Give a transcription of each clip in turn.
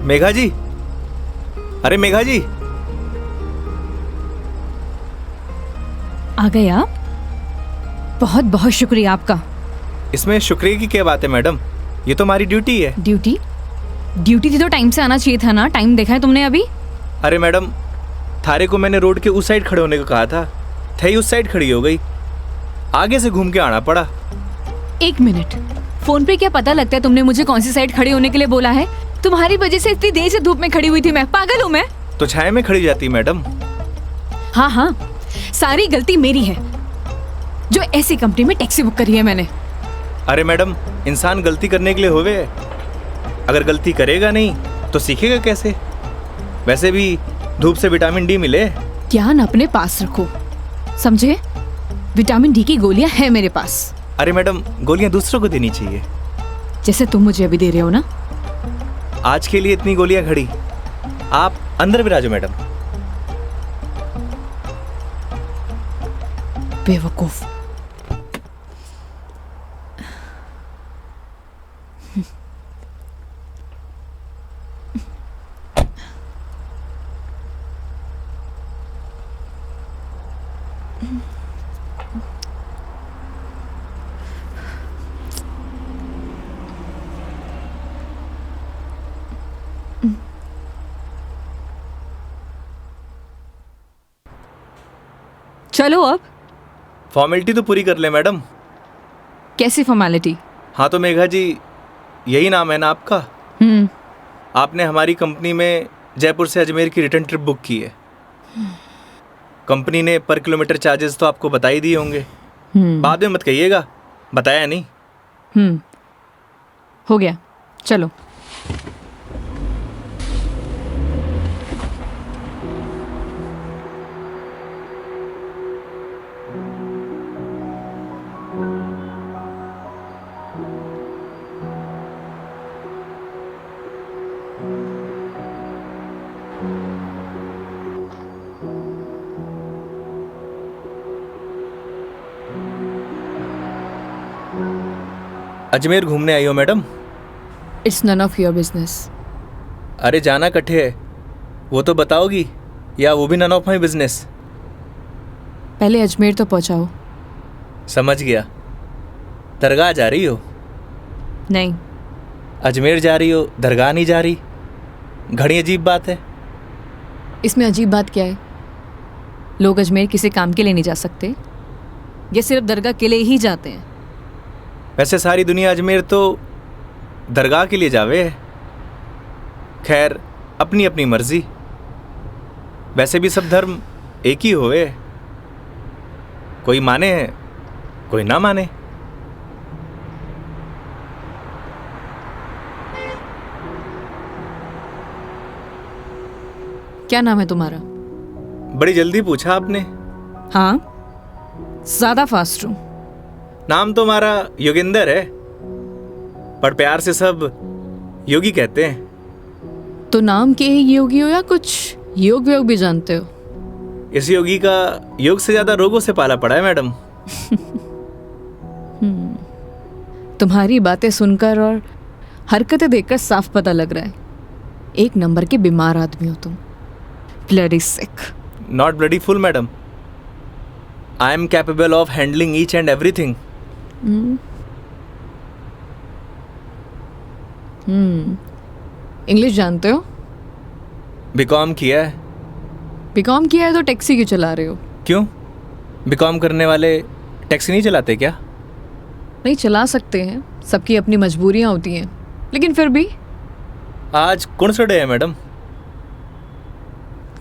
मेघा जी, अरे मेघा जी, आ गए आप? बहुत बहुत शुक्रिया आपका। इसमें शुक्रिया की क्या बात है मैडम, ये तो हमारी ड्यूटी है। ड्यूटी? ड्यूटी थी तो टाइम से आना चाहिए था ना। टाइम देखा है तुमने अभी? अरे मैडम, थारे को मैंने रोड के उस साइड खड़े होने को कहा था, थई उस साइड खड़ी हो गई, आगे से घूम के आना पड़ा। एक मिनट, फोन पे क्या पता लगता है तुमने मुझे कौन सी साइड खड़े होने के लिए बोला है? तुम्हारी वजह से इतनी देर से धूप में खड़ी हुई थी मैं। पागल हूँ मैं? तो छाया में खड़ी जाती मैडम। हाँ हाँ, सारी गलती मेरी है जो ऐसी कंपनी में टैक्सी बुक करी है मैंने। अरे मैडम, इंसान गलती करने के लिए होवे, अगर गलती करेगा नहीं तो सीखेगा कैसे? वैसे भी धूप से विटामिन डी मिले। ज्ञान अपने पास रखो, समझे? विटामिन डी की गोलियां हैं मेरे पास। अरे मैडम, गोलियां दूसरों को देनी चाहिए, जैसे तुम मुझे अभी दे रहे हो ना। आज के लिए इतनी गोलियां खड़ी, आप अंदर विराजो मैडम। बेवकूफ। चलो अब। फॉर्मेलिटी तो पूरी कर ले मैडम। कैसी फॉर्मेलिटी? हाँ तो मेघा जी, यही नाम है ना आपका? आपने हमारी कंपनी में जयपुर से अजमेर की रिटर्न ट्रिप बुक की है। कंपनी ने पर किलोमीटर चार्जेस तो आपको बता ही दिए होंगे। बाद में मत कहिएगा बताया नहीं। हो गया, चलो। अजमेर घूमने आई हो madam? It's none of your business. अरे जाना कट्ठे है, वो तो बताओगी, या वो भी नन ऑफ माई बिजनेस? पहले अजमेर तो पहुंचाओ। समझ गया। दरगाह जा रही हो? नहीं। अजमेर जा रही हो, दरगाह नहीं जा रही? घड़ी अजीब बात है। इसमें अजीब बात क्या है? लोग अजमेर किसी काम के लिए नहीं जा सकते, ये सिर्फ दरगाह के लिए ही जाते हैं। वैसे सारी दुनिया अजमेर तो दरगाह के लिए जावे है। खैर, अपनी अपनी मर्जी। वैसे भी सब धर्म एक ही होवे, कोई माने कोई ना माने। क्या नाम है तुम्हारा? बड़ी जल्दी पूछा आपने। हाँ, ज्यादा फास्ट हूं। नाम तो हमारा योगेंद्र है, पर प्यार से सब योगी कहते हैं। तो नाम के ही योगी हो या कुछ योग व्योग भी जानते हो? इस योगी का योग से ज्यादा रोगों से पाला पड़ा है मैडम। तुम्हारी बातें सुनकर और हरकतें देखकर साफ पता लग रहा है एक नंबर के बीमार आदमी हो तुम। Bloody sick. Not bloody fool madam, I am capable of handling each and everything. English जानते हो? बीकॉम किया है। बीकॉम किया है तो टैक्सी क्यों चला रहे हो? क्यों, बीकॉम करने वाले टैक्सी नहीं चलाते क्या? नहीं, चला सकते हैं, सबकी अपनी मजबूरियां होती हैं, लेकिन फिर भी। आज कौन सा डे है मैडम?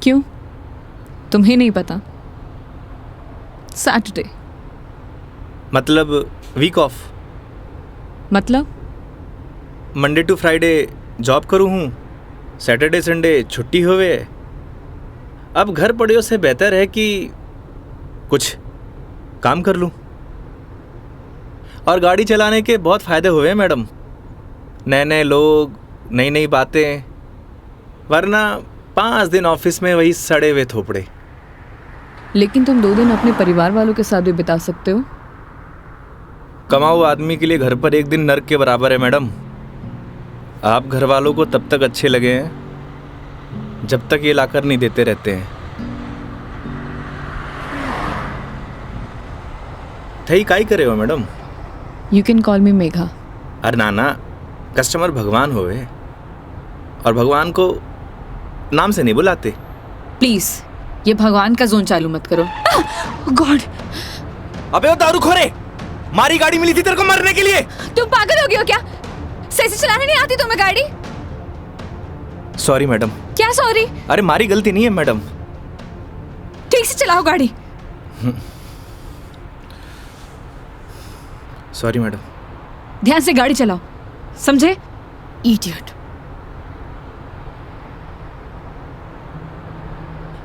क्यों, तुम्हें नहीं पता? सैटरडे। मतलब वीक ऑफ? मतलब मंडे टू फ्राइडे जॉब करूँ हूँ, सैटरडे संडे छुट्टी होवे। अब घर पड़े से बेहतर है कि कुछ काम कर लूँ। और गाड़ी चलाने के बहुत फ़ायदे हुए मैडम, नए नए लोग, नई नई बातें, वरना 5 दिन ऑफिस में वही सड़े हुए थोपड़े। लेकिन तुम 2 दिन अपने परिवार वालों के साथ भी बिता सकते हो। कमाऊ आदमी के लिए घर पर एक दिन नर्क के बराबर है मैडम। आप घर वालों को तब तक अच्छे लगे हैं जब तक ये लाकर नहीं देते रहते हैं। थई काई करे हो मैडम? यू कैन कॉल मी मेघा। अरे नाना, कस्टमर भगवान होवे और भगवान को नाम से नहीं बुलाते। प्लीज ये भगवान का जोन चालू मत करो। गॉड! अबे वो दारूखोरे, मारी गाड़ी मिली थी तेरे को मरने के लिए। तुम पागल हो गए हो क्या? सही से चलाने नहीं आती तुम्हें गाड़ी? Sorry madam. क्या सॉरी? अरे मारी गलती नहीं है मैडम। ठीक से चलाओ गाड़ी। Sorry madam. ध्यान से गाड़ी चलाओ, समझे? इडियट।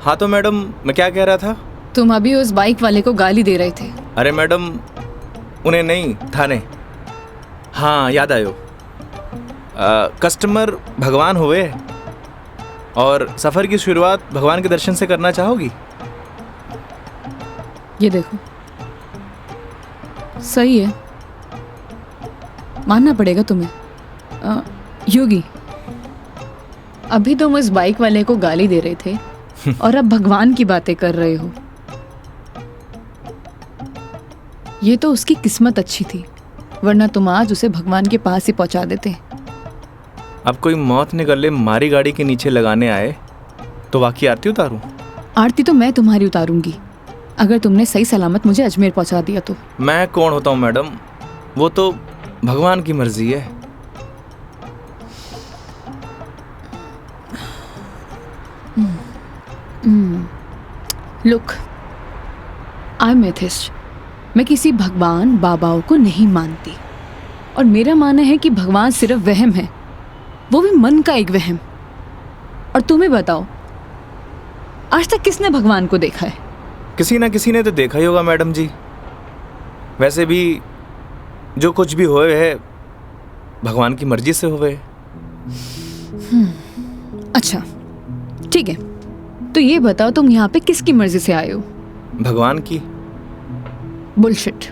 हाँ तो मैडम, मैं क्या कह रहा था? तुम अभी उस बाइक वाले को गाली दे रहे थे। अरे मैडम, उन्हें नहीं, थाने। हाँ याद आयो। कस्टमर भगवान हुए और सफ़र की शुरुआत भगवान के दर्शन से करना चाहोगी? ये देखो, सही है, मानना पड़ेगा तुम्हें। योगी, अभी तुम उस बाइक वाले को गाली दे रहे थे और अब भगवान की बातें कर रहे हो। ये तो उसकी किस्मत अच्छी थी, वरना तुम आज उसे भगवान के पास ही पहुंचा देते। अब कोई मौत निकले मारी गाड़ी के नीचे लगाने आए तो वाकई आरती उतारूं? आरती तो मैं तुम्हारी उतारूंगी अगर तुमने सही सलामत मुझे अजमेर पहुंचा दिया तो। मैं कौन होता हूँ मैडम, वो तो भगवान की मर्जी है। Look, I am atheist. मैं किसी भगवान बाबाओं को नहीं मानती और मेरा मानना है कि भगवान सिर्फ वहम है, वो भी मन का एक वहम। और तुम्हें बताओ, आज तक किसने भगवान को देखा है? किसी ना किसी ने तो देखा ही होगा मैडम जी। वैसे भी जो कुछ भी होए है भगवान की मर्जी से होए। अच्छा ठीक है, तो ये बताओ तुम यहाँ पे किसकी मर्जी से आए हो? भगवान की। बुलशिट।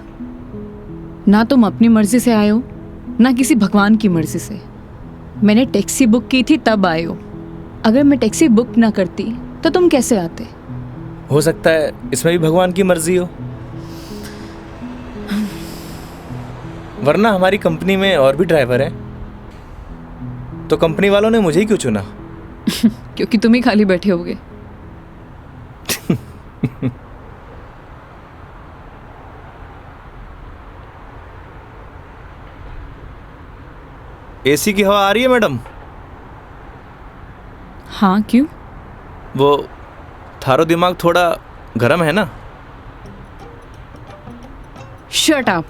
ना तुम अपनी मर्जी से आए हो, ना किसी भगवान की मर्जी से। मैंने टैक्सी बुक की थी तब आए हो। अगर मैं टैक्सी बुक ना करती तो तुम कैसे आते? हो सकता है इसमें भी भगवान की मर्जी हो, वरना हमारी कंपनी में और भी ड्राइवर हैं, तो कंपनी वालों ने मुझे ही क्यों चुना? क्योंकि तुम ही खाली बैठे होगे। एसी की हवा आ रही है मैडम? हाँ क्यों? वो थारो दिमाग थोड़ा गर्म है ना? Shut up.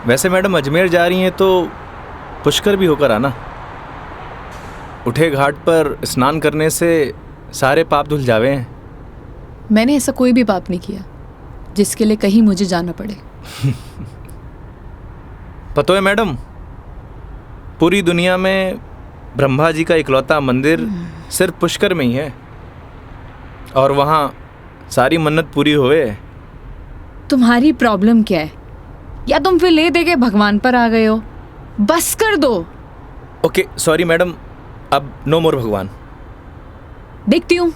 वैसे मैडम अजमेर जा रही हैं तो पुष्कर भी होकर आना। उठे घाट पर स्नान करने से सारे पाप धुल जावे हैं। मैंने ऐसा कोई भी पाप नहीं किया जिसके लिए कहीं मुझे जाना पड़े। पता है मैडम, पूरी दुनिया में ब्रह्मा जी का इकलौता मंदिर सिर्फ पुष्कर में ही है और वहाँ सारी मन्नत पूरी हुए। तुम्हारी प्रॉब्लम क्या है? या तुम फिर ले दे के भगवान पर आ गए हो? बस कर दो। ओके सॉरी मैडम, अब नो मोर भगवान। देखती हूँ।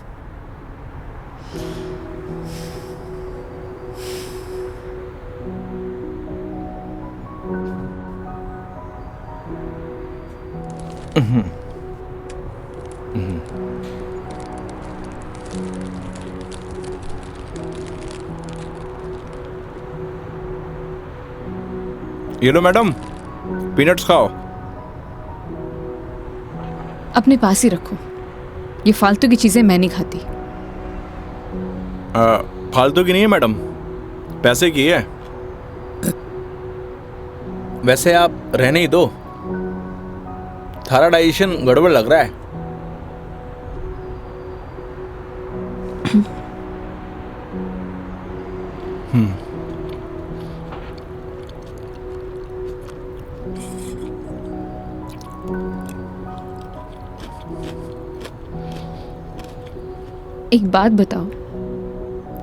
ये लो मैडम, पीनट्स खाओ। अपने पास ही रखो, ये फालतू की चीजें मैं नहीं खाती। फालतू की नहीं है मैडम, पैसे की है। वैसे आप रहने ही दो, थारा डाइजेशन गड़बड़ लग रहा है। एक बात बताओ,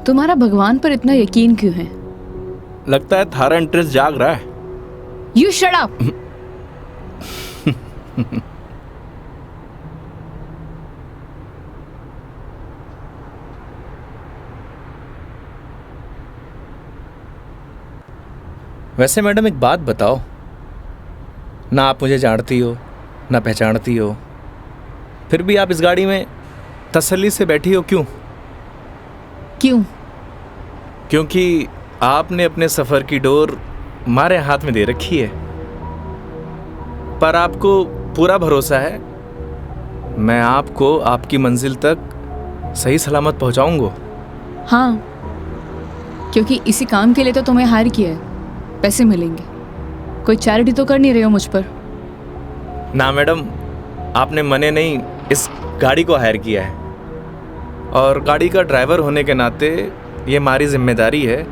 तुम्हारा भगवान पर इतना यकीन क्यों है? लगता है थारा इंटरेस्ट जाग रहा है। You shut up. वैसे मैडम एक बात बताओ, ना आप मुझे जानती हो ना पहचानती हो, फिर भी आप इस गाड़ी में तसल्ली से बैठी हो क्यों? क्यों? क्योंकि आपने अपने सफ़र की डोर हमारे हाथ में दे रखी है, पर आपको पूरा भरोसा है मैं आपको आपकी मंजिल तक सही सलामत पहुंचाऊंगा। हाँ, क्योंकि इसी काम के लिए तो तुम्हें हायर किया है, पैसे मिलेंगे। कोई चैरिटी तो कर नहीं रहे हो मुझ पर? ना मैडम, आपने मने नहीं इस गाड़ी को हायर किया है, और गाड़ी का ड्राइवर होने के नाते ये हमारी जिम्मेदारी है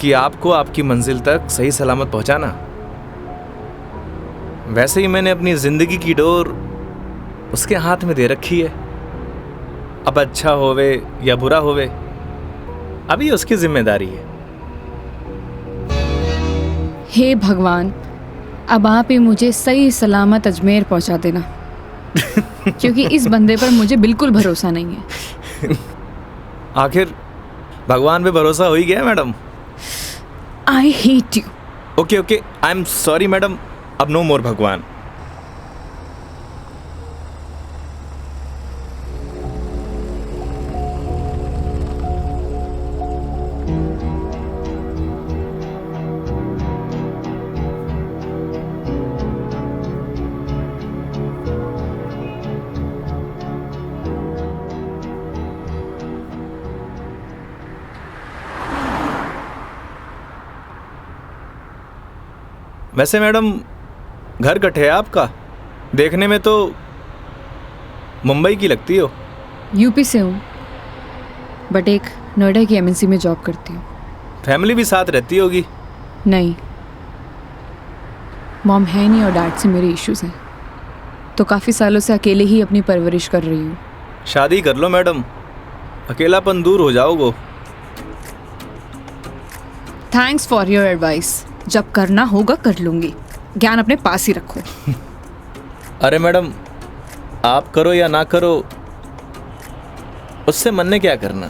कि आपको आपकी मंजिल तक सही सलामत पहुंचाना। वैसे ही मैंने अपनी ज़िंदगी की डोर उसके हाथ में दे रखी है। अब अच्छा होवे या बुरा होवे, अभी उसकी जिम्मेदारी है। हे भगवान, अब आप ही मुझे सही सलामत अजमेर पहुंचा देना, क्योंकि इस बंदे पर मुझे बिल्कुल भरोसा नहीं है। आखिर भगवान पे भरोसा हो ही गया madam. I hate you. Okay okay, I am sorry madam, अब नो मोर भगवान। वैसे मैडम घर कट है आपका? देखने में तो मुंबई की लगती हो। यूपी से हूँ, बट एक नोएडा की एमएनसी में जॉब करती हूँ। फैमिली भी साथ रहती होगी? नहीं, मॉम है नहीं और डैड से मेरे इश्यूज हैं, तो काफ़ी सालों से अकेले ही अपनी परवरिश कर रही हूँ। शादी कर लो मैडम, अकेलापन दूर हो जाओगे। Thanks for your advice. जब करना होगा कर लूँगी, ज्ञान अपने पास ही रखो। अरे मैडम, आप करो या ना करो उससे मन ने क्या करना।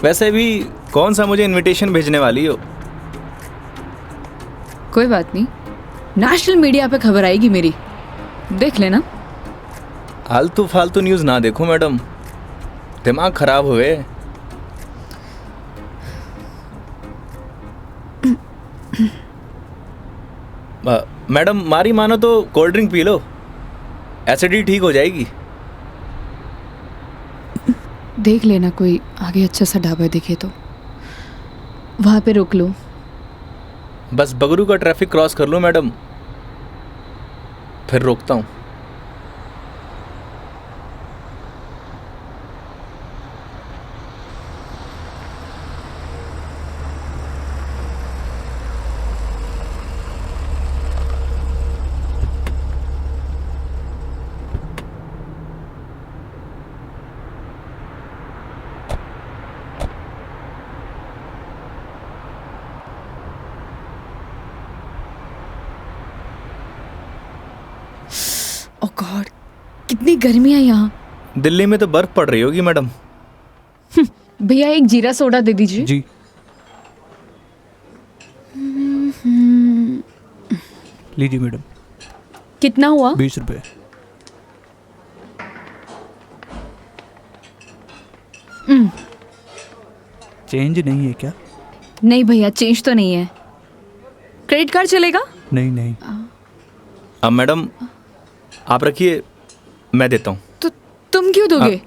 वैसे भी कौन सा मुझे इनविटेशन भेजने वाली हो? कोई बात नहीं, नेशनल मीडिया पे खबर आएगी मेरी, देख लेना। आलतू फालतू न्यूज़ ना देखो मैडम, दिमाग खराब हुए। मैडम मारी मानो तो cold drink P low, acidity ठीक हो जाएगी। देख लेना कोई आगे अच्छा सा ढाबा दिखे तो वहाँ पे रुक लो। बस बगरू का ट्रैफिक क्रॉस कर लो मैडम, फिर रोकता हूँ। ओह गॉड, कितनी गर्मी है यहाँ। दिल्ली में तो बर्फ पड़ रही होगी मैडम। भैया एक जीरा सोडा दे दीजिए। जी। लीजिए मैडम। कितना हुआ? 20 रुपये। चेंज नहीं है क्या? नहीं भैया, चेंज तो नहीं है। क्रेडिट कार्ड चलेगा? नहीं नहीं। अब मैडम आप रखिए, मैं देता हूँ। तो तुम क्यों दोगे?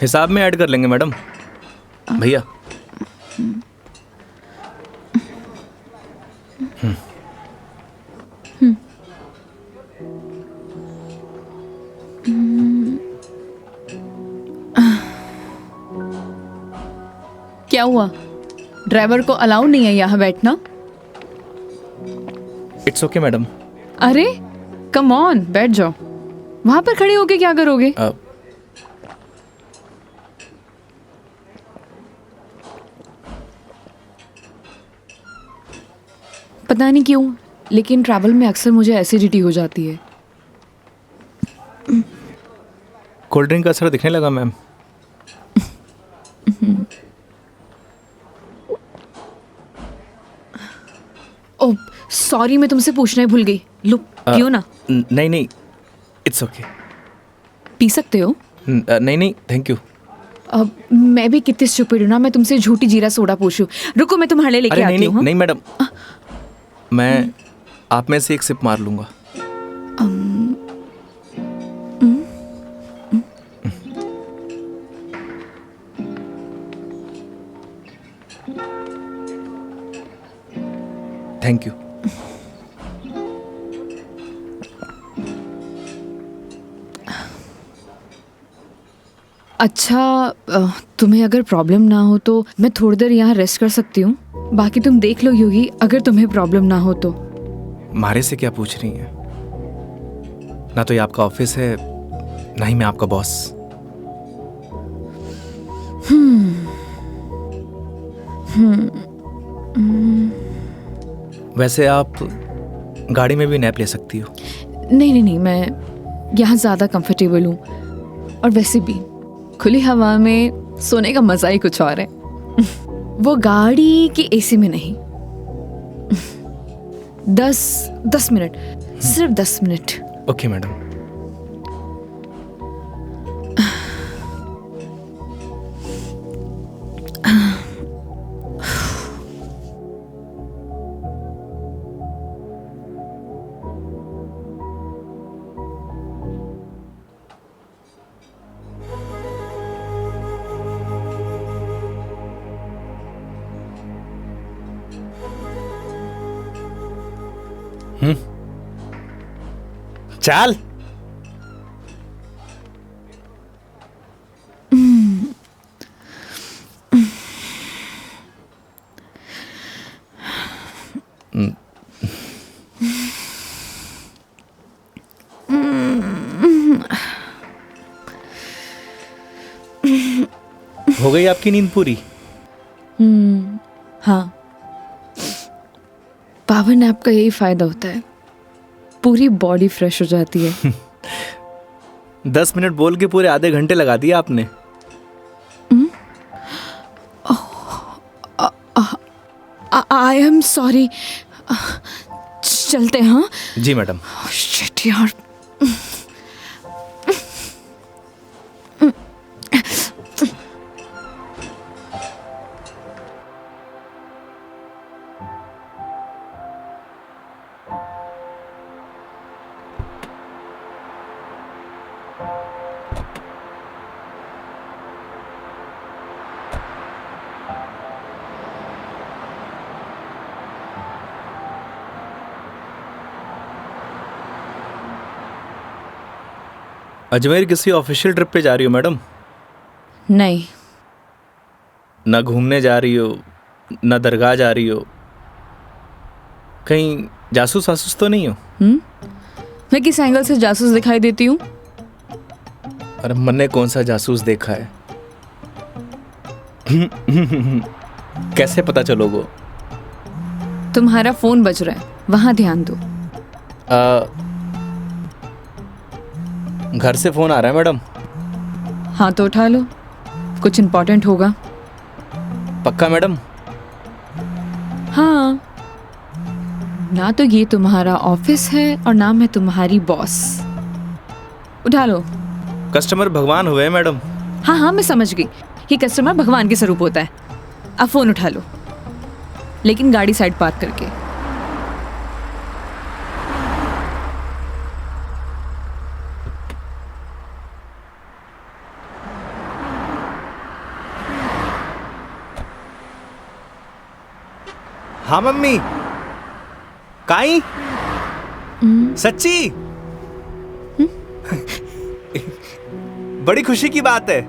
हिसाब में ऐड कर लेंगे मैडम। भैया क्या हुआ? ड्राइवर को अलाउ नहीं है यहाँ बैठना? It's okay madam. अरे कम ऑन, बैठ जाओ। वहां पर खड़े होके क्या करोगे? पता नहीं क्यों, लेकिन ट्रैवल में अक्सर मुझे एसिडिटी हो जाती है। कोल्ड ड्रिंक का असर दिखने लगा मैम। ओह सॉरी, मैं तुमसे पूछना ही भूल गई। लो पियो ना। नहीं नहीं, इट्स ओके। पी सकते हो। नहीं नहीं, थैंक यू। अब मैं भी कितनी स्टूपिड हूँ ना, मैं तुमसे झूठी जीरा सोडा पूछूं। रुको मैं तुम्हारे लिए लेके अरे आती नहीं हूँ। नहीं नहीं मैडम, मैं आप में से एक सिप मार लूंगा। Thank you. अच्छा, तुम्हें अगर प्रॉब्लम ना हो तो मैं थोड़ी देर यहाँ रेस्ट कर सकती हूँ। बाकी तुम देख लो योगी, अगर तुम्हें प्रॉब्लम ना हो तो। मारे से क्या पूछ रही हैं? ना तो ये आपका ऑफिस है, ना ही मैं आपका बॉस। वैसे आप गाड़ी में भी नैप ले सकती हो। नहीं नहीं नहीं, मैं यहाँ ज़्यादा कंफर्टेबल हूँ। और वैसे भी खुली हवा में सोने का मज़ा ही कुछ और है। वो गाड़ी की एसी में नहीं। 10 मिनट, सिर्फ 10 मिनट। Okay madam. चाल। हो गई आपकी नींद पूरी? हाँ, पावर नैप का यही फायदा होता है, पूरी बॉडी फ्रेश हो जाती है। 10 मिनट बोल के पूरे आधे घंटे लगा दिए आपने। आई एम सॉरी। चलते हैं। हाँ जी मैडम। शिट यार। अजमेर किसी ऑफिशियल ट्रिप पे जा रही हो मैडम? नहीं। ना घूमने जा रही हो, ना दरगाह जा रही हो, कहीं जासूस वासूस तो नहीं हो? मैं किस एंगल से जासूस दिखाई देती हूँ? अरे मैंने कौन सा जासूस देखा है? कैसे पता चलोगे? तुम्हारा फोन बज रहा है, वहां ध्यान दो। घर से फोन आ रहा है मैडम। हाँ तो उठा लो, कुछ इम्पोर्टेंट होगा। पक्का मैडम? हाँ, ना तो ये तुम्हारा ऑफिस है और ना मैं तुम्हारी बॉस। उठा लो। कस्टमर भगवान हुए मैडम। हाँ हाँ मैं समझ गई, ये कस्टमर भगवान के स्वरूप होता है। अब फोन उठा लो, लेकिन गाड़ी साइड पार्क करके। हाँ मम्मी। काई? सच्ची? बड़ी खुशी की बात है।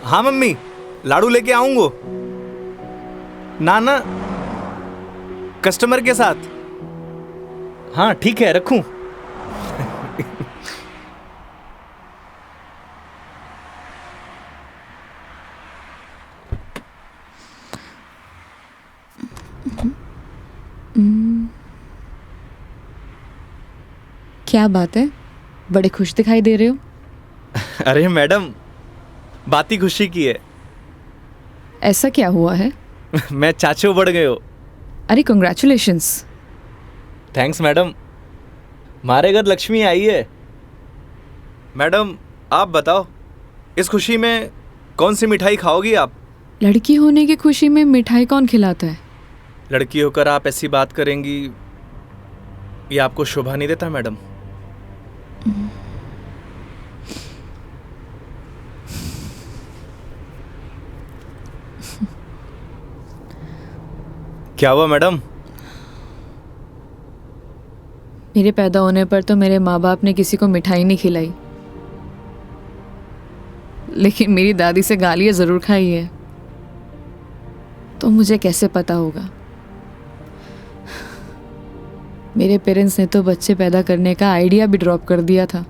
हाँ मम्मी, लाडू लेके आऊंगा। ना कस्टमर के साथ। हाँ ठीक है, रखूं? क्या बात है, बड़े खुश दिखाई दे रहे हो। अरे मैडम, बात ही खुशी की है। ऐसा क्या हुआ है? मैं चाचू बढ़ गए हो। अरे कंग्रेचुलेशंस। थैंक्स मैडम, हमारे घर लक्ष्मी आई है। मैडम आप बताओ, इस खुशी में कौन सी मिठाई खाओगी आप? लड़की होने की खुशी में मिठाई कौन खिलाता है? लड़की होकर आप ऐसी बात करेंगी, ये आपको शोभा नहीं देता मैडम। क्या हुआ मैडम? मेरे पैदा होने पर तो मेरे माँ बाप ने किसी को मिठाई नहीं खिलाई, लेकिन मेरी दादी से गालियाँ ज़रूर खाई है। तो मुझे कैसे पता होगा? मेरे पेरेंट्स ने तो बच्चे पैदा करने का आइडिया भी ड्रॉप कर दिया था।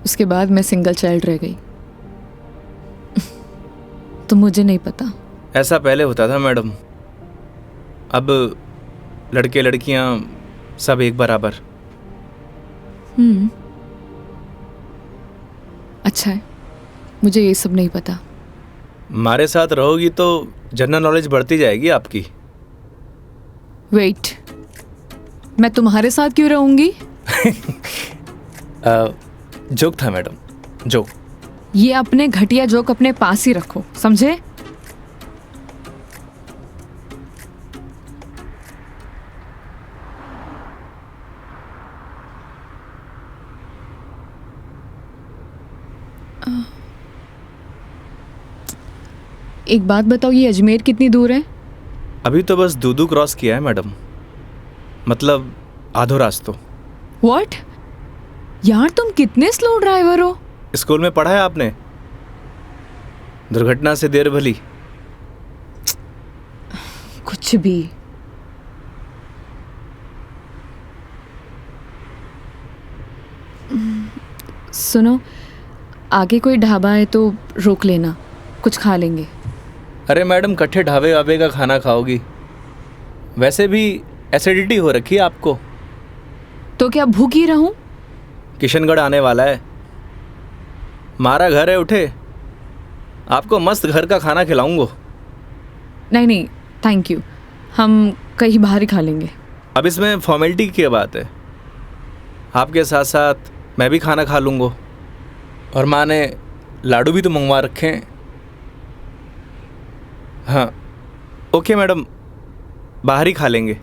उसके बाद मैं सिंगल चाइल्ड रह गई। तो मुझे नहीं पता। ऐसा पहले होता था मैडम, अब लड़के लड़कियां सब एक बराबर। अच्छा है, मुझे ये सब नहीं पता। हमारे साथ रहोगी तो जनरल नॉलेज बढ़ती जाएगी आपकी। वेट, मैं तुम्हारे साथ क्यों रहूंगी? जोक था मैडम, जोक। ये अपने घटिया जोक अपने पास ही रखो, समझे? एक बात बताओ, ये अजमेर कितनी दूर है? अभी तो बस दूदू क्रॉस किया है मैडम, मतलब आधो रास्तों। व्हाट? यार तुम कितने स्लो ड्राइवर हो। स्कूल में पढ़ा है आपने, दुर्घटना से देर भली। कुछ भी। सुनो, आगे कोई ढाबा है तो रोक लेना, कुछ खा लेंगे। अरे मैडम, कट्ठे ढाबे वाबे का खाना खाओगी? वैसे भी एसिडिटी हो रखी है आपको। तो क्या भूखी रहूं? किशनगढ़ आने वाला है, हमारा घर है, उठे आपको मस्त घर का खाना खिलाऊंगा। नहीं नहीं, थैंक यू, हम कहीं बाहर ही खा लेंगे। अब इसमें फॉर्मेलिटी की बात है, आपके साथ साथ मैं भी खाना खा लूँगा। और माँ ने लाडू भी तो मंगवा रखे हैं। हाँ ओके मैडम, बाहर ही खा लेंगे।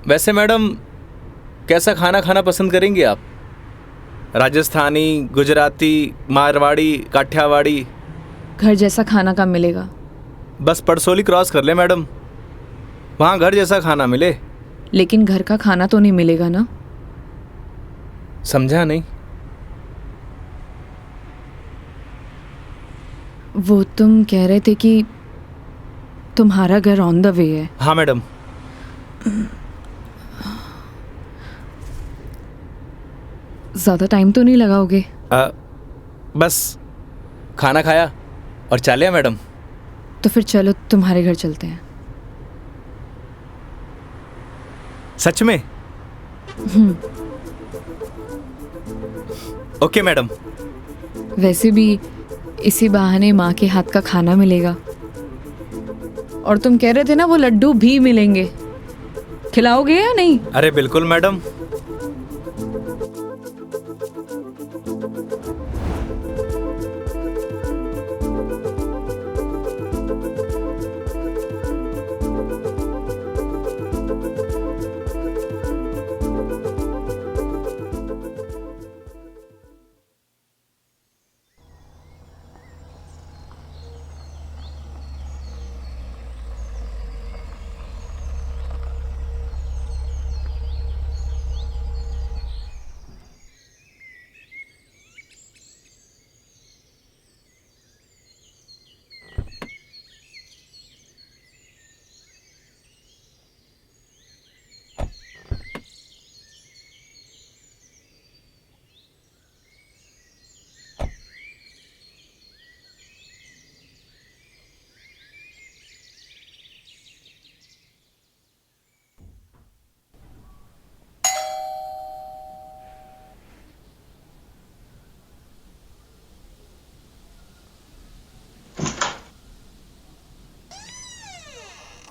वैसे मैडम, कैसा खाना खाना पसंद करेंगी आप? राजस्थानी, गुजराती, मारवाड़ी, काठियावाड़ी? घर जैसा खाना कब मिलेगा? बस पड़सोली क्रॉस कर ले मैडम, वहाँ घर जैसा खाना मिले। लेकिन घर का खाना तो नहीं मिलेगा ना? समझा नहीं। वो तुम कह रहे थे कि तुम्हारा घर ऑन द वे है। हाँ मैडम। ज़्यादा टाइम तो नहीं लगाओगे? बस खाना खाया और चलिए मैडम। तो फिर चलो तुम्हारे घर चलते हैं। सच में? Okay madam. वैसे भी इसी बहाने माँ के हाथ का खाना मिलेगा। और तुम कह रहे थे ना वो लड्डू भी मिलेंगे, खिलाओगे या नहीं? अरे बिल्कुल मैडम।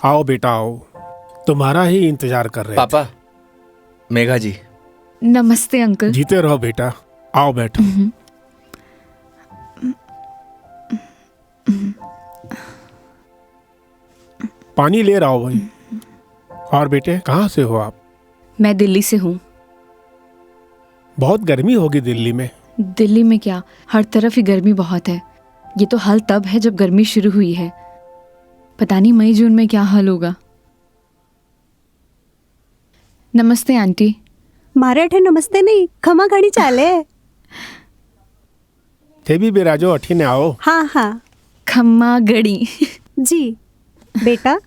आओ बेटा आओ, तुम्हारा ही इंतजार कर रहे पापा, मेघा जी। नमस्ते अंकल। थे। जीते रहो बेटा, आओ बैठो। पानी ले रहा हो भाई। और बेटे कहाँ से हो आप? मैं दिल्ली से हूँ। बहुत गर्मी होगी दिल्ली में। दिल्ली में क्या, हर तरफ ही गर्मी बहुत है। ये तो हाल तब है जब गर्मी शुरू हुई है, पता नहीं मई जून में क्या हाल होगा। नमस्ते आंटी। મારે અઠે નમસ્તે નહીં, ખમા ઘણી ચાલે। थे भी बिराजो अठीने आओ। हाँ हाँ खम्मा गड़ी। जी। बेटा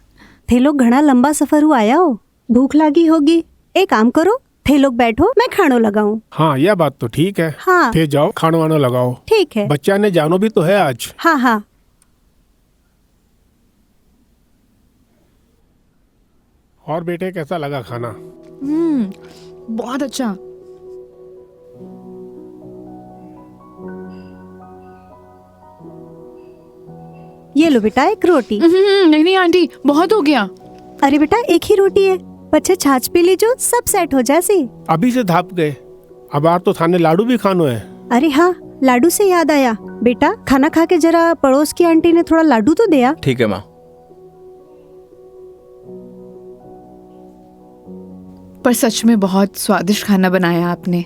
थे लोग घना लंबा सफर हुआ आया हो, भूख लागी होगी। एक काम करो, थे लोग बैठो, मैं खानो लगाऊं। हाँ यह बात तो ठीक है। हाँ थे जाओ खानो वानो लगाओ। ठीक है। बच्चा ने जानो भी तो है आज। हाँ हाँ। और बेटे कैसा लगा खाना? बहुत अच्छा। ये लो बेटा एक रोटी। नहीं नहीं आंटी, बहुत हो गया। अरे बेटा एक ही रोटी है, बच्चे छाछ पी लीजो, सब सेट हो जासी। अभी से धाप गए, अब आर तो थाने लाडू भी खानो है। अरे हाँ, लाडू से याद आया, बेटा खाना खा के जरा पड़ोस की आंटी ने थोड़ा लाडू तो दिया। ठीक है माँ। पर सच में बहुत स्वादिष्ट खाना बनाया आपने।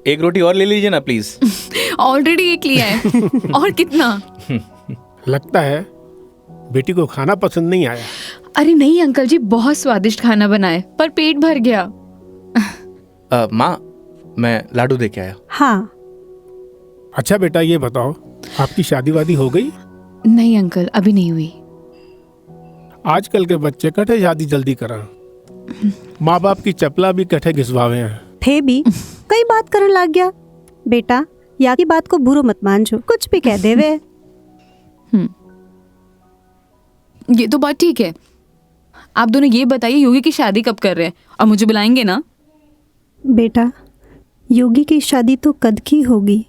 एक रोटी और ले लीजिए ना प्लीज। ऑलरेडी एक लिया है। और कितना? लगता है बेटी को खाना पसंद नहीं आया। अरे नहीं अंकल जी, बहुत स्वादिष्ट खाना बनाए, पर पेट भर गया। माँ, मैं लाडू दे के आया। हाँ। अच्छा बेटा ये बताओ, आपकी शादी वादी हो गई? नहीं अंकल, अभी नहीं हुई। आजकल के बच्चे कटे शादी जल्दी करा, माँ बाप की चपला भी कटे घिसवावे हैं। थे भी कई बात करने लग गया। बेटा या की बात को बुरो मत मानजो, कुछ भी कह देवे। ये तो बात ठीक है। आप दोनों ये बताइए, योगी की शादी कब कर रहे हैं? और मुझे बुलाएंगे ना? बेटा योगी की शादी तो कद की होगी।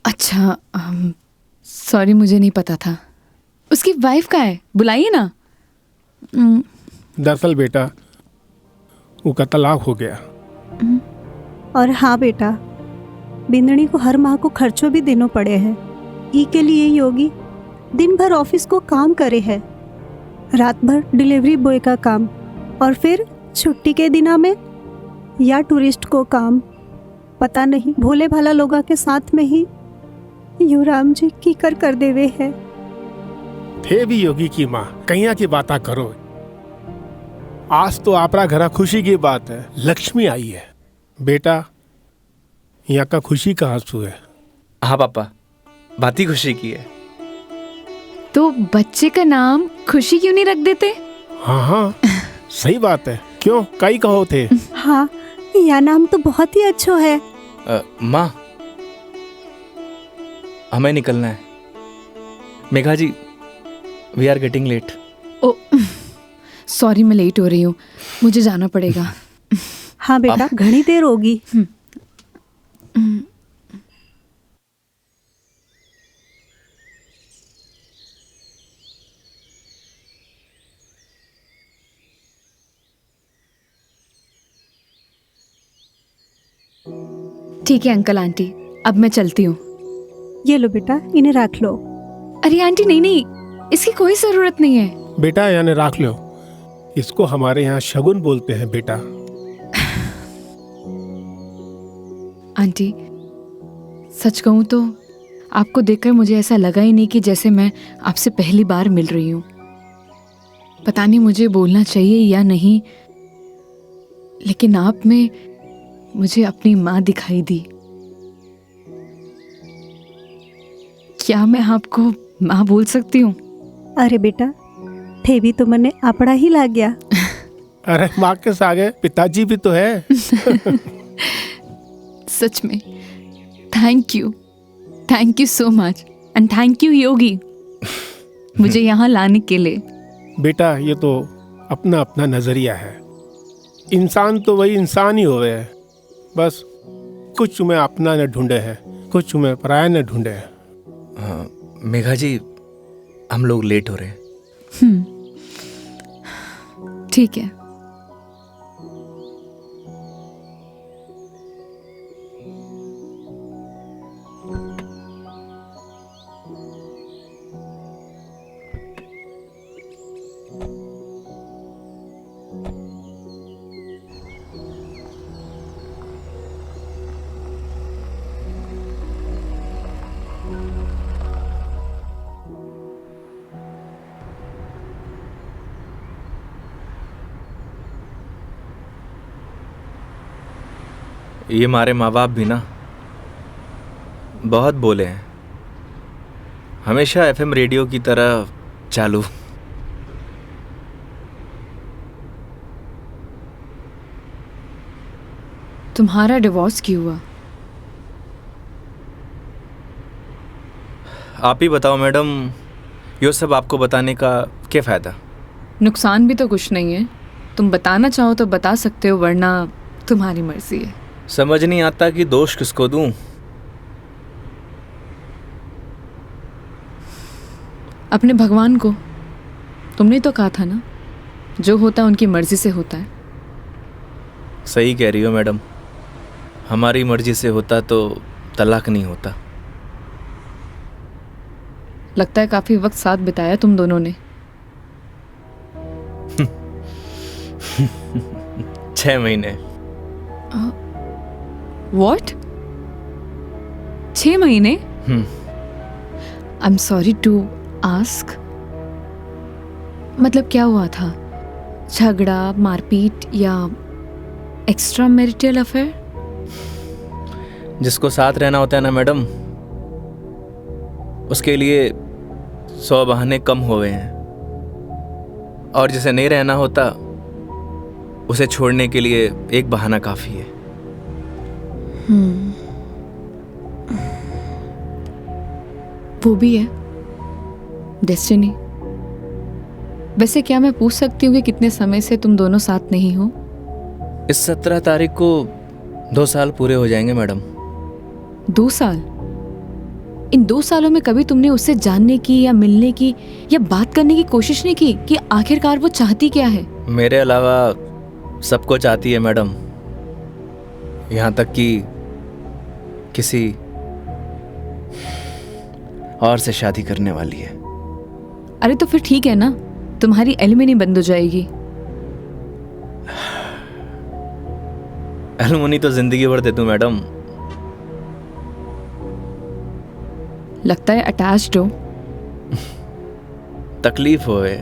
अच्छा, सॉरी मुझे नहीं पता था। उसकी वाइफ का है, बुलाइए ना। दरअसल बेटा उसका तलाक हो गया। और हाँ बेटा, बिंदनी को हर माह को खर्चों भी देना पड़े हैं। ई के लिए योगी दिन भर ऑफिस को काम करे है, रात भर डिलीवरी बॉय का काम, और फिर छुट्टी के दिना में या टूरिस्ट को काम। पता नहीं भोले भाला लोगा के साथ में ही युवराम जी की कर देवे है। थे भी योगी की माँ, कहिया की बात करो। आज तो आपरा घरा खुशी की बात है, लक्ष्मी आई है। बेटा यहाँ का खुशी का आंसू है। हाँ पापा, बात ही खुशी की है। तो बच्चे का नाम खुशी क्यों नहीं रख देते? हाँ हाँ सही बात है, क्यों कई कहो थे। हाँ यह नाम तो बहुत ही अच्छा है। माँ, हमें निकलना है। Megha ji, we are getting late. Oh sorry, मैं लेट हो रही हूँ, मुझे जाना पड़ेगा। हाँ बेटा घनी देर होगी। ठीक है अंकल आंटी, अब मैं चलती हूँ। ये लो बेटा, इन्हें रख लो। अरे आंटी नहीं नहीं, इसकी कोई जरूरत नहीं है। बेटा यानी राख लो, इसको हमारे यहाँ शगुन बोलते हैं बेटा। आंटी सच कहूँ तो आपको देखकर मुझे ऐसा लगा ही नहीं कि जैसे मैं आपसे पहली बार मिल रही हूँ। पता नहीं मुझे बोलना चाहिए या नहीं, लेकिन आप में मुझे अपनी माँ दिखाई दी। क्या मैं आपको माँ बोल सकती हूँ? अरे बेटा थे भी तो मने अपना ही लग गया। अरे माँ के सागे पिताजी भी तो है। सच में thank you so much, and thank you Yogi मुझे यहाँ लाने के लिए। बेटा ये तो अपना अपना नजरिया है, इंसान तो वही इंसान ही होवे है। बस कुछ में अपना न ढूंढे हैं, कुछ में पराया न ढूंढे हैं। मेघा जी, हम लोग लेट हो रहे हैं। ठीक है। ये हमारे माँ बाप भी ना बहुत बोले हैं, हमेशा एफएम रेडियो की तरह चालू। तुम्हारा डिवोर्स क्यों हुआ? आप ही बताओ मैडम, ये सब आपको बताने का क्या फ़ायदा? नुकसान भी तो कुछ नहीं है। तुम बताना चाहो तो बता सकते हो, वरना तुम्हारी मर्जी है। समझ नहीं आता कि दोष किसको दूं। अपने भगवान को। तुमने तो कहा था ना, जो होता है उनकी मर्जी से होता है। सही कह रही हो मैडम, हमारी मर्जी से होता तो तलाक नहीं होता। लगता है काफी वक्त साथ बिताया तुम दोनों ने। 6 महीने। What? 6 महीने? I'm sorry to ask. मतलब क्या हुआ था? झगड़ा, मारपीट या एक्स्ट्रा मैरिटल अफेयर? जिसको साथ रहना होता है ना मैडम, उसके लिए 100 बहाने कम हो गए हैं, और जिसे नहीं रहना होता उसे छोड़ने के लिए एक बहाना काफ़ी है। वो भी है डेस्टिनी। वैसे क्या मैं पूछ सकती हूँ कि कितने समय से तुम दोनों साथ नहीं हो? इस 17 तारीख को 2 साल पूरे हो जाएंगे मैडम। 2 साल? इन 2 सालों में कभी तुमने उससे जानने की या मिलने की या बात करने की कोशिश नहीं की कि आखिरकार वो चाहती क्या है? मेरे अलावा सबको चाहती है मैडम, यहाँ तक कि किसी और से शादी करने वाली है। अरे तो फिर ठीक है ना, तुम्हारी एलिमनी बंद हो जाएगी। एलुमनी तो जिंदगी भर दे दूं मैडम। लगता है अटैच्ड हो। तकलीफ होए।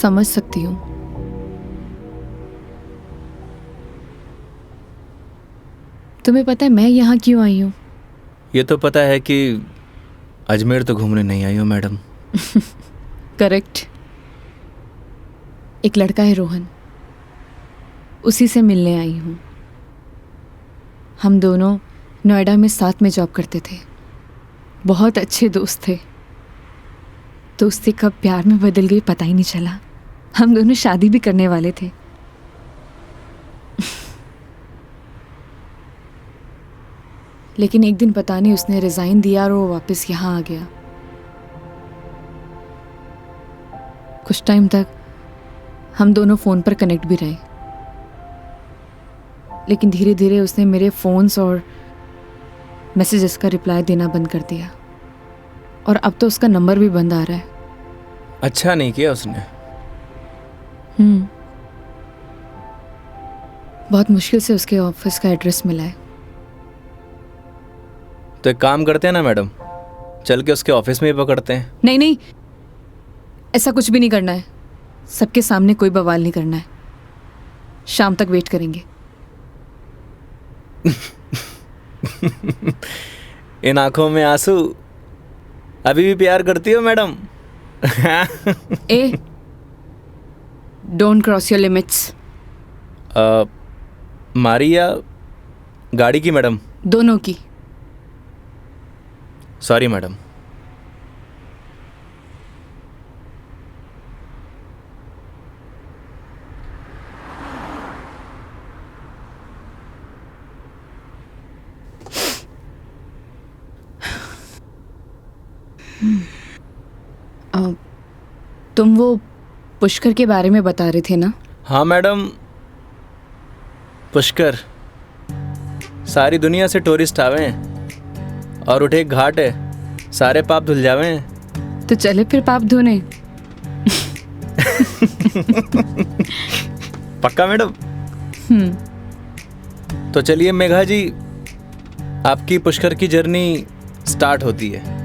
समझ सकती हूँ। तुम्हें पता है मैं यहाँ क्यों आई हूँ? ये तो पता है कि अजमेर तो घूमने नहीं आई हो मैडम। करेक्ट। एक लड़का है रोहन, उसी से मिलने आई हूँ। हम दोनों नोएडा में साथ में जॉब करते थे, बहुत अच्छे दोस्त थे। दोस्ती कब प्यार में बदल गई पता ही नहीं चला। हम दोनों शादी भी करने वाले थे। लेकिन एक दिन पता नहीं उसने रिजाइन दिया और वो वापस यहाँ आ गया। कुछ टाइम तक हम दोनों फ़ोन पर कनेक्ट भी रहे, लेकिन धीरे धीरे उसने मेरे फ़ोन्स और मैसेजेस का रिप्लाई देना बंद कर दिया, और अब तो उसका नंबर भी बंद आ रहा है। अच्छा नहीं किया उसने। बहुत मुश्किल से उसके ऑफिस का एड्रेस मिला है। तो एक काम करते हैं ना मैडम, चल के उसके ऑफिस में ही पकड़ते हैं। नहीं नहीं, ऐसा कुछ भी नहीं करना है। सबके सामने कोई बवाल नहीं करना है। शाम तक वेट करेंगे। इन आंखों में आंसू, अभी भी प्यार करती हो madam? A, don't cross your limits. मारी या गाड़ी की मैडम? दोनों की। Sorry madam. तुम वो पुष्कर के बारे में बता रहे थे ना? हाँ मैडम, पुष्कर सारी दुनिया से टूरिस्ट आवे हैं और उठे एक घाट है, सारे पाप धुल जावे हैं। तो चले फिर पाप धोने। पक्का मैडम? तो चलिए मेघा जी, आपकी पुष्कर की जर्नी स्टार्ट होती है।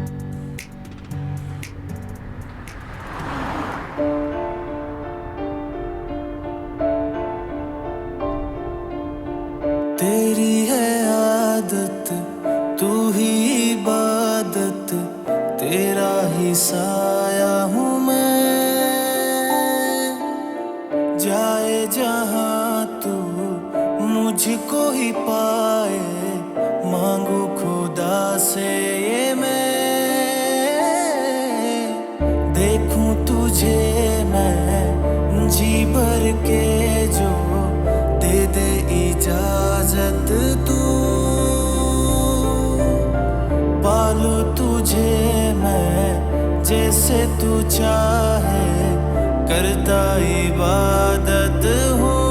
तेरी है आदत, तू ही इबादत, तेरा ही साया हूँ मैं। जाए जहाँ तू मुझको ही पाए, मांगू खुदा से ये मैं। देखूं तुझे मैं जी भर के, जो दे दे इजाजत तू। पालू तुझे मैं जैसे तू चाहे, करता इबादत हूँ।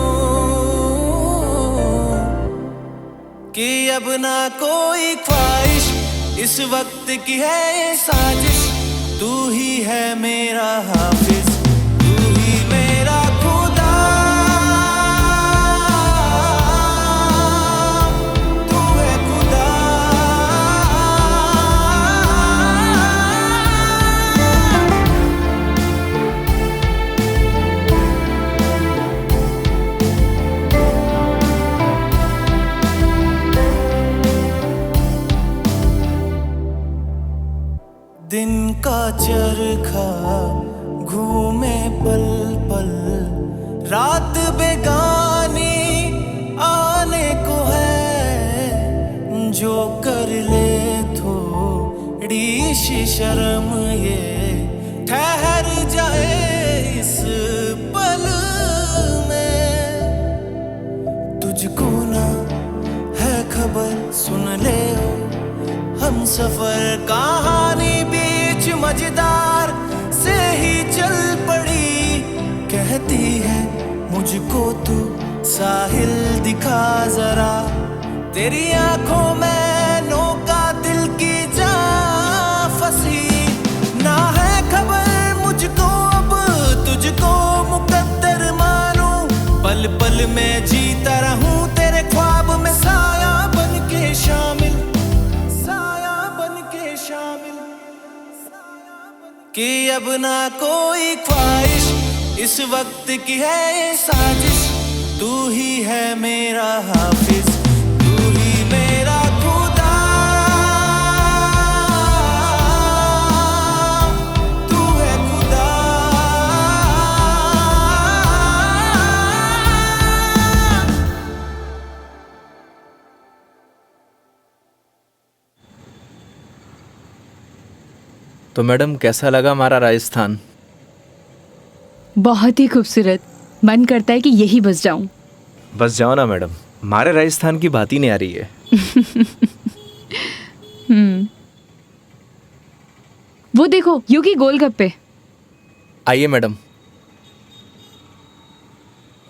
कि अब ना कोई ख्वाहिश, इस वक्त की है ये साजिश। तू ही है मेरा हाफिज, तू ही मेरा खुदा। तू है खुदा। दिन का चरखा घूमे पल पल, रात बेगानी आने को है। जो कर ले थोड़ी सी शर्म, ये ठहर जाए इस पल में। तुझको ना है खबर, सुन ले हम सफर कहानी बीच मजेदार से ही चल पड़ी। कहती है मुझको तू साहिल दिखा जरा, तेरी आंखों में नौका दिल की जा फंसी। ना है खबर मुझको अब तुझको मुकद्दर मानूं, पल पल में जीता रहूं तेरे ख्वाब में, साया बन के शामिल, कि अब ना कोई ख्वाहिश, इस वक्त की है ये साजिश। तू ही है मेरा हाफिज, तू ही मेरा खुदा। तू है खुदा। तो मैडम कैसा लगा हमारा राजस्थान? बहुत ही खूबसूरत। मन करता है कि यही बस जाऊं। बस जाओ ना मैडम, हमारे राजस्थान की बात ही नहीं आ रही है। वो देखो योगी गोलगप्पे। आइए मैडम।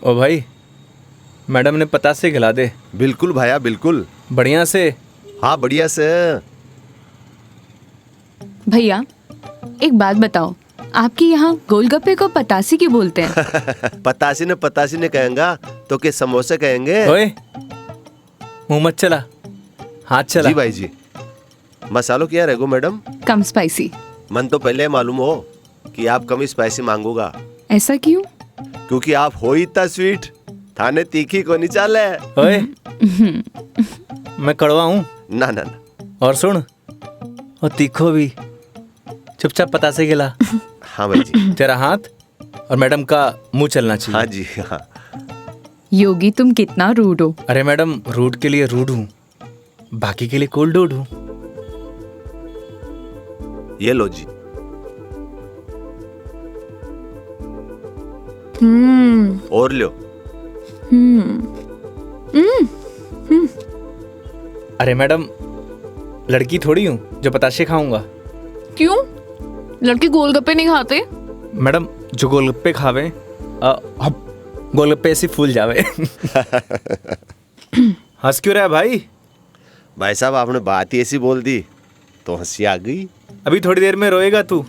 ओ भाई, मैडम ने पतासे खिला दे। बिल्कुल भाया बिल्कुल। बढ़िया से। हाँ बढ़िया से। भैया एक बात बताओ, आपके यहाँ गोलगप्पे को पतासी क्यों बोलते हैं? पतासी ने कहेंगा तो के समोसे कहेंगे। ओए, मुंह मत चला, हाथ चला। जी भाई जी। मसालों क्या रहेगो मैडम? कम स्पाइसी। मन तो पहले मालूम हो कि आप कम स्पाइसी मांगोगा। ऐसा क्यों? क्योंकि आप हो ही इतना स्वीट, थाने तीखी को नहीं चाले। ओए, मैं कड़वा हूँ? ना ना ना। और सुन, और तीखो भी। चुपचाप पतासे खिला। हाँ भाई जी। तेरा हाथ और मैडम का मुंह चलना चाहिए। हाँ जी हाँ। योगी तुम कितना रूड हो। अरे मैडम, रूड के लिए रूड हूँ, बाकी के लिए कोल्ड डूड हूँ। ये लो जी। और लो। अरे मैडम, लड़की थोड़ी हूँ जो पताशे खाऊंगा। क्यों? लड़के गोलगप्पे नहीं खाते? मैडम जो गोलगप्पे खावे गोलगप्पे ऐसे फूल जावे। हंस क्यों रहा है भाई? भाई साहब आपने बात ही ऐसी बोल दी तो हंसी आ गई। अभी थोड़ी देर में रोएगा तू।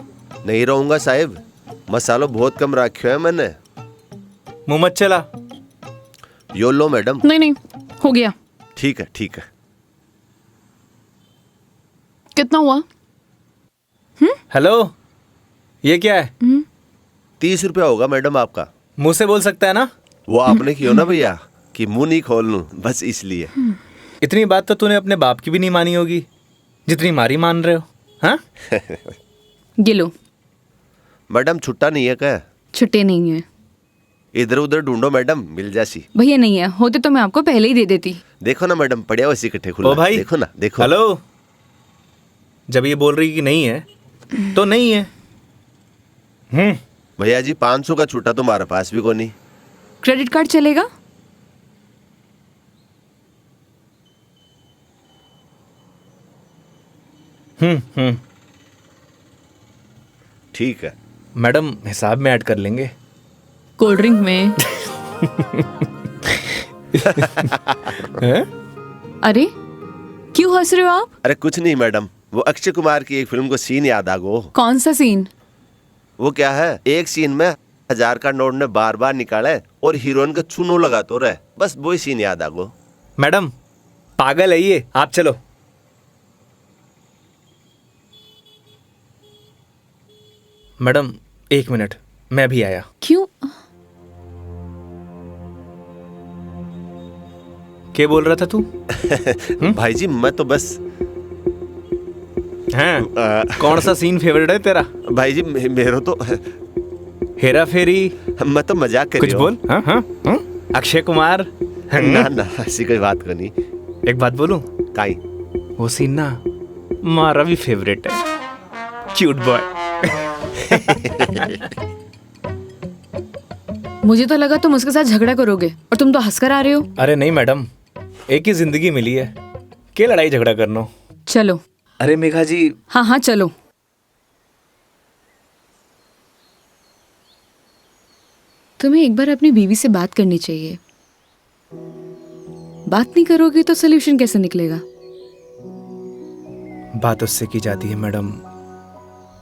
नहीं रहूंगा साहब, मसालो बहुत कम रखो है मैंने। मुंह मत चला। यो लो मैडम। नहीं नहीं, हो गया। ठीक है ठीक है। कितना हुआ? हेलो, ये क्या है? 30 रुपया होगा मैडम आपका। मुंह से बोल सकता है ना? वो आपने किया ना भैया कि मुंह नहीं खोल लूं, बस इसलिए। इतनी बात तो तूने अपने बाप की भी नहीं मानी होगी जितनी मारी मान रहे हो। हाँ? ये लो। मैडम छुट्टा नहीं है क्या? छुट्टे नहीं है इधर उधर ढूंढो मैडम, मिल जासी। भैया, नहीं है। होते तो मैं आपको पहले ही दे देती। देखो ना मैडम, पड़िया वैसे इकट्ठे खुला। ओ भाई, देखो ना, देखो। हेलो, जब ये बोल रही कि नहीं है तो नहीं है। भैया जी 500 का छुट्टा तुम्हारे पास भी कोई नहीं। क्रेडिट कार्ड चलेगा? ठीक है मैडम, हिसाब में ऐड कर लेंगे। कोल्ड ड्रिंक में। हैं? अरे क्यों हंस रहे हो आप? अरे कुछ नहीं मैडम, वो अक्षय कुमार की एक फिल्म को सीन याद आ गो। कौन सा सीन? वो क्या है, एक सीन में 1000 का नोट ने बार बार निकाले और हीरोइन का चूनो लगा तो रहे, बस वही सीन याद आ गो। मैडम पागल है ये, आप चलो। मैडम 1 मिनट, मैं भी आया। क्यों? क्या बोल रहा था तू? भाई जी मैं तो बस हैं? कौन सा सीन फेवरेट है तेरा? भाई जी मेरा तो हेरा फेरी? मैं तो मजाक कर कुछ बोल। हाँ हाँ हाँ? अक्षय कुमार? ना ना, ऐसी कोई बात करनी। एक बात बोलूं? काई? वो सीन ना मारा भी फेवरेट है। Cute boy. मुझे तो लगा तुम उसके साथ झगड़ा करोगे और तुम तो हंसकर आ रहे हो। अरे नहीं मैडम, एक ही जिंदगी मिली है, क्या लड़ाई झगड़ा करना। चलो। अरे मेघा जी। हाँ हाँ चलो। तुम्हें एक बार अपनी बीवी से बात करनी चाहिए। बात नहीं करोगे तो सोल्यूशन कैसे निकलेगा? बात उससे की जाती है मैडम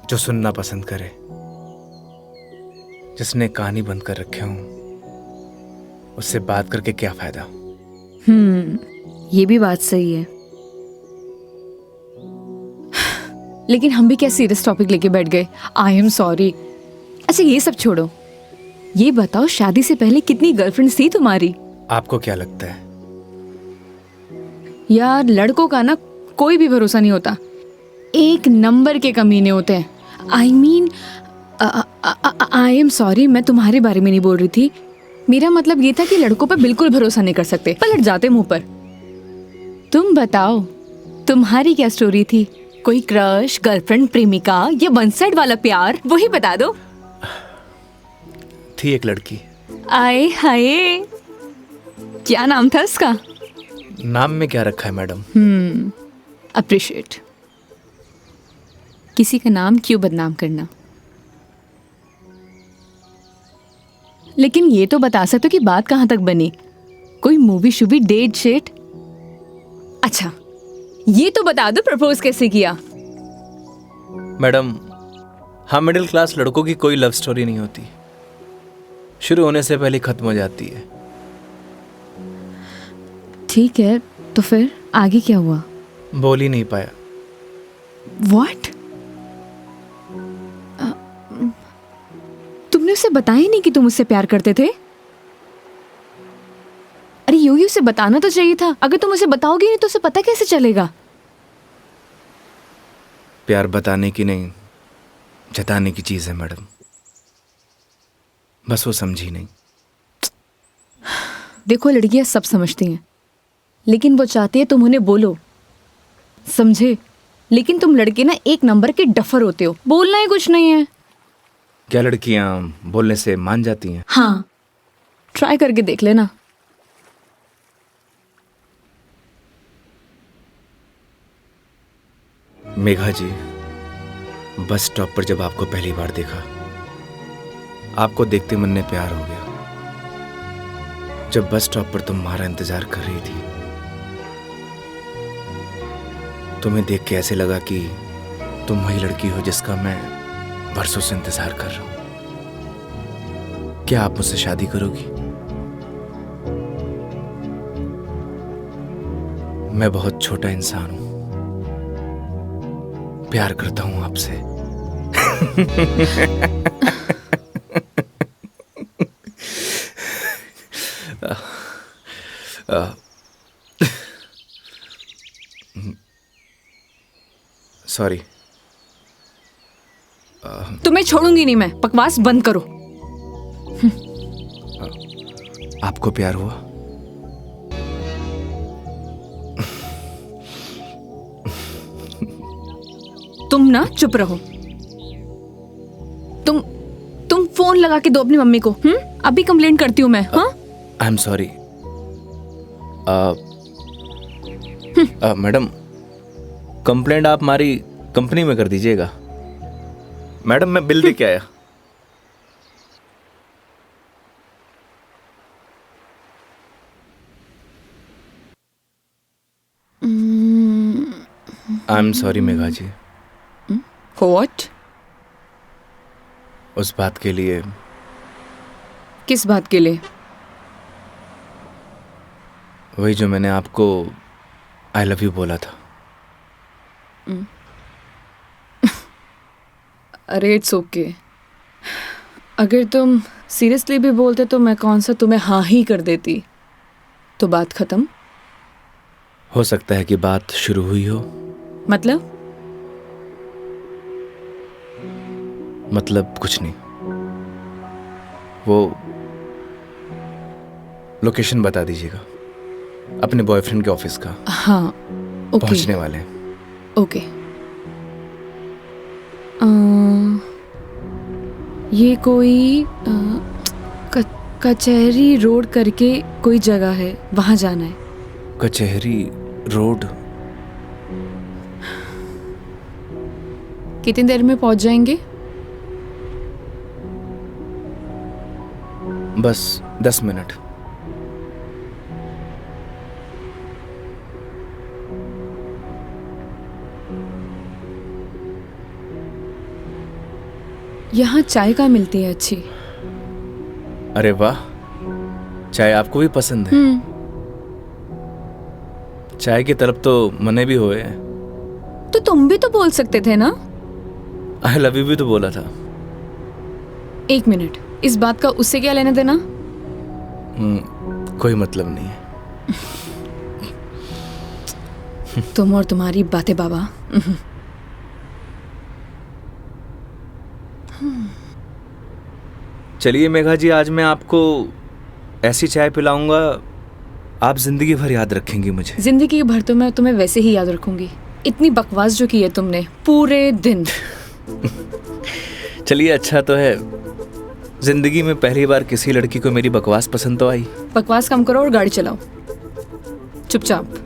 जो सुनना पसंद करे, जिसने कहानी बंद कर रखे हूं। उससे बात करके क्या फायदा? ये भी बात सही है। लेकिन हम भी क्या सीरियस टॉपिक लेके बैठ गए। आई एम सॉरी। अच्छा ये सब छोड़ो, ये बताओ शादी से पहले कितनी गर्लफ्रेंड्स थी तुम्हारी? आपको क्या लगता है? यार लड़कों का ना कोई भी भरोसा नहीं होता, एक नंबर के कमीने होते हैं। I mean I am sorry, मैं तुम्हारे बारे में नहीं बोल रही थी। मेरा मतलब ये था कि लड़कों पर बिल्कुल भरोसा नहीं कर सकते, पलट जाते मुंह पर। तुम बताओ तुम्हारी क्या स्टोरी थी? कोई क्रश, गर्लफ्रेंड, प्रेमिका या वन साइड वाला प्यार, वही बता दो। थी एक लड़की। आए हाय, क्या नाम था उसका? नाम में क्या रखा है मैडम? अप्रिशिएट। किसी का नाम क्यों बदनाम करना। लेकिन ये तो बता सकते हो कि बात कहां तक बनी? कोई मूवी शूवी, डेट शेट? अच्छा ये तो बता दो प्रपोज कैसे किया? मैडम हम मिडिल क्लास लड़कों की कोई लव स्टोरी नहीं होती, शुरू होने से पहले खत्म हो जाती है। ठीक है, तो फिर आगे क्या हुआ? बोल ही नहीं पाया। What? तुमने उसे बताया ही नहीं कि तुम उससे प्यार करते थे? अरे योगी उसे बताना तो चाहिए था। अगर तुम उसे बताओगे नहीं तो उसे पता कैसे चलेगा? प्यार बताने की नहीं, जताने की चीज है मैडम, बस वो समझी नहीं। देखो लड़कियां सब समझती हैं, लेकिन वो चाहती है तुम उन्हें बोलो, समझे? लेकिन तुम लड़के ना एक नंबर के डफर होते हो, बोलना ही कुछ नहीं है। क्या लड़कियां बोलने से मान जाती हैं? हाँ, ट्राई करके देख लेना। मेघा जी बस स्टॉप पर जब आपको पहली बार देखा, आपको देखते मन में प्यार हो गया। जब बस स्टॉप पर तुम हमारा इंतजार कर रही थी, तुम्हें देख के ऐसे लगा कि तुम वही लड़की हो जिसका मैं बरसों से इंतजार कर रहा हूं। क्या आप मुझसे शादी करोगी? मैं बहुत छोटा इंसान हूं, प्यार करता हूं आपसे। सॉरी। तुम्हें छोड़ूंगी नहीं मैं, बकवास बंद करो। आपको प्यार हुआ? तुम ना चुप रहो। तुम फोन लगा के दो अपनी मम्मी को। अभी कंप्लेंट करती हूँ मैं। हाँ, आई एम सॉरी। मैडम, कंप्लेंट आप हमारी कंपनी में कर दीजिएगा। मैडम, मैं बिल दे के आया। I am sorry Megha ji, what? उस बात के लिए। किस बात के लिए? वही जो मैंने आपको आई लव यू बोला था। अरे इट्स ओके। अगर तुम सीरियसली भी बोलते तो मैं कौन सा तुम्हें हाँ ही कर देती, तो बात खत्म। हो सकता है कि बात शुरू हुई हो। मतलब कुछ नहीं। वो लोकेशन बता दीजिएगा अपने बॉयफ्रेंड के ऑफिस का। हाँ, ओके। पहुंचने वाले हैं। ओके। ये कोई कचहरी रोड करके कोई जगह है, वहां जाना है। कचहरी रोड? कितनी देर में पहुंच जाएंगे? बस 10 मिनट। यहाँ चाय का मिलती है अच्छी। अरे वाह, चाय आपको भी पसंद है? चाय की तरफ तो मने भी हुए हैं। तो तुम भी तो बोल सकते थे ना। आई लव यू भी तो बोला था। एक मिनट, इस बात का उससे क्या लेना देना? कोई मतलब नहीं है। तुम और तुम्हारी बातें बाबा। चलिए मेघा जी, आज मैं आपको ऐसी चाय पिलाऊंगा, आप जिंदगी भर याद रखेंगी मुझे। जिंदगी भर तो मैं तुम्हें वैसे ही याद रखूंगी। इतनी बकवास जो की है तुमने पूरे दिन। चलिए, अच्छा तो है, जिंदगी में पहली बार किसी लड़की को मेरी बकवास पसंद तो आई। बकवास कम करो और गाड़ी चलाओ चुपचाप।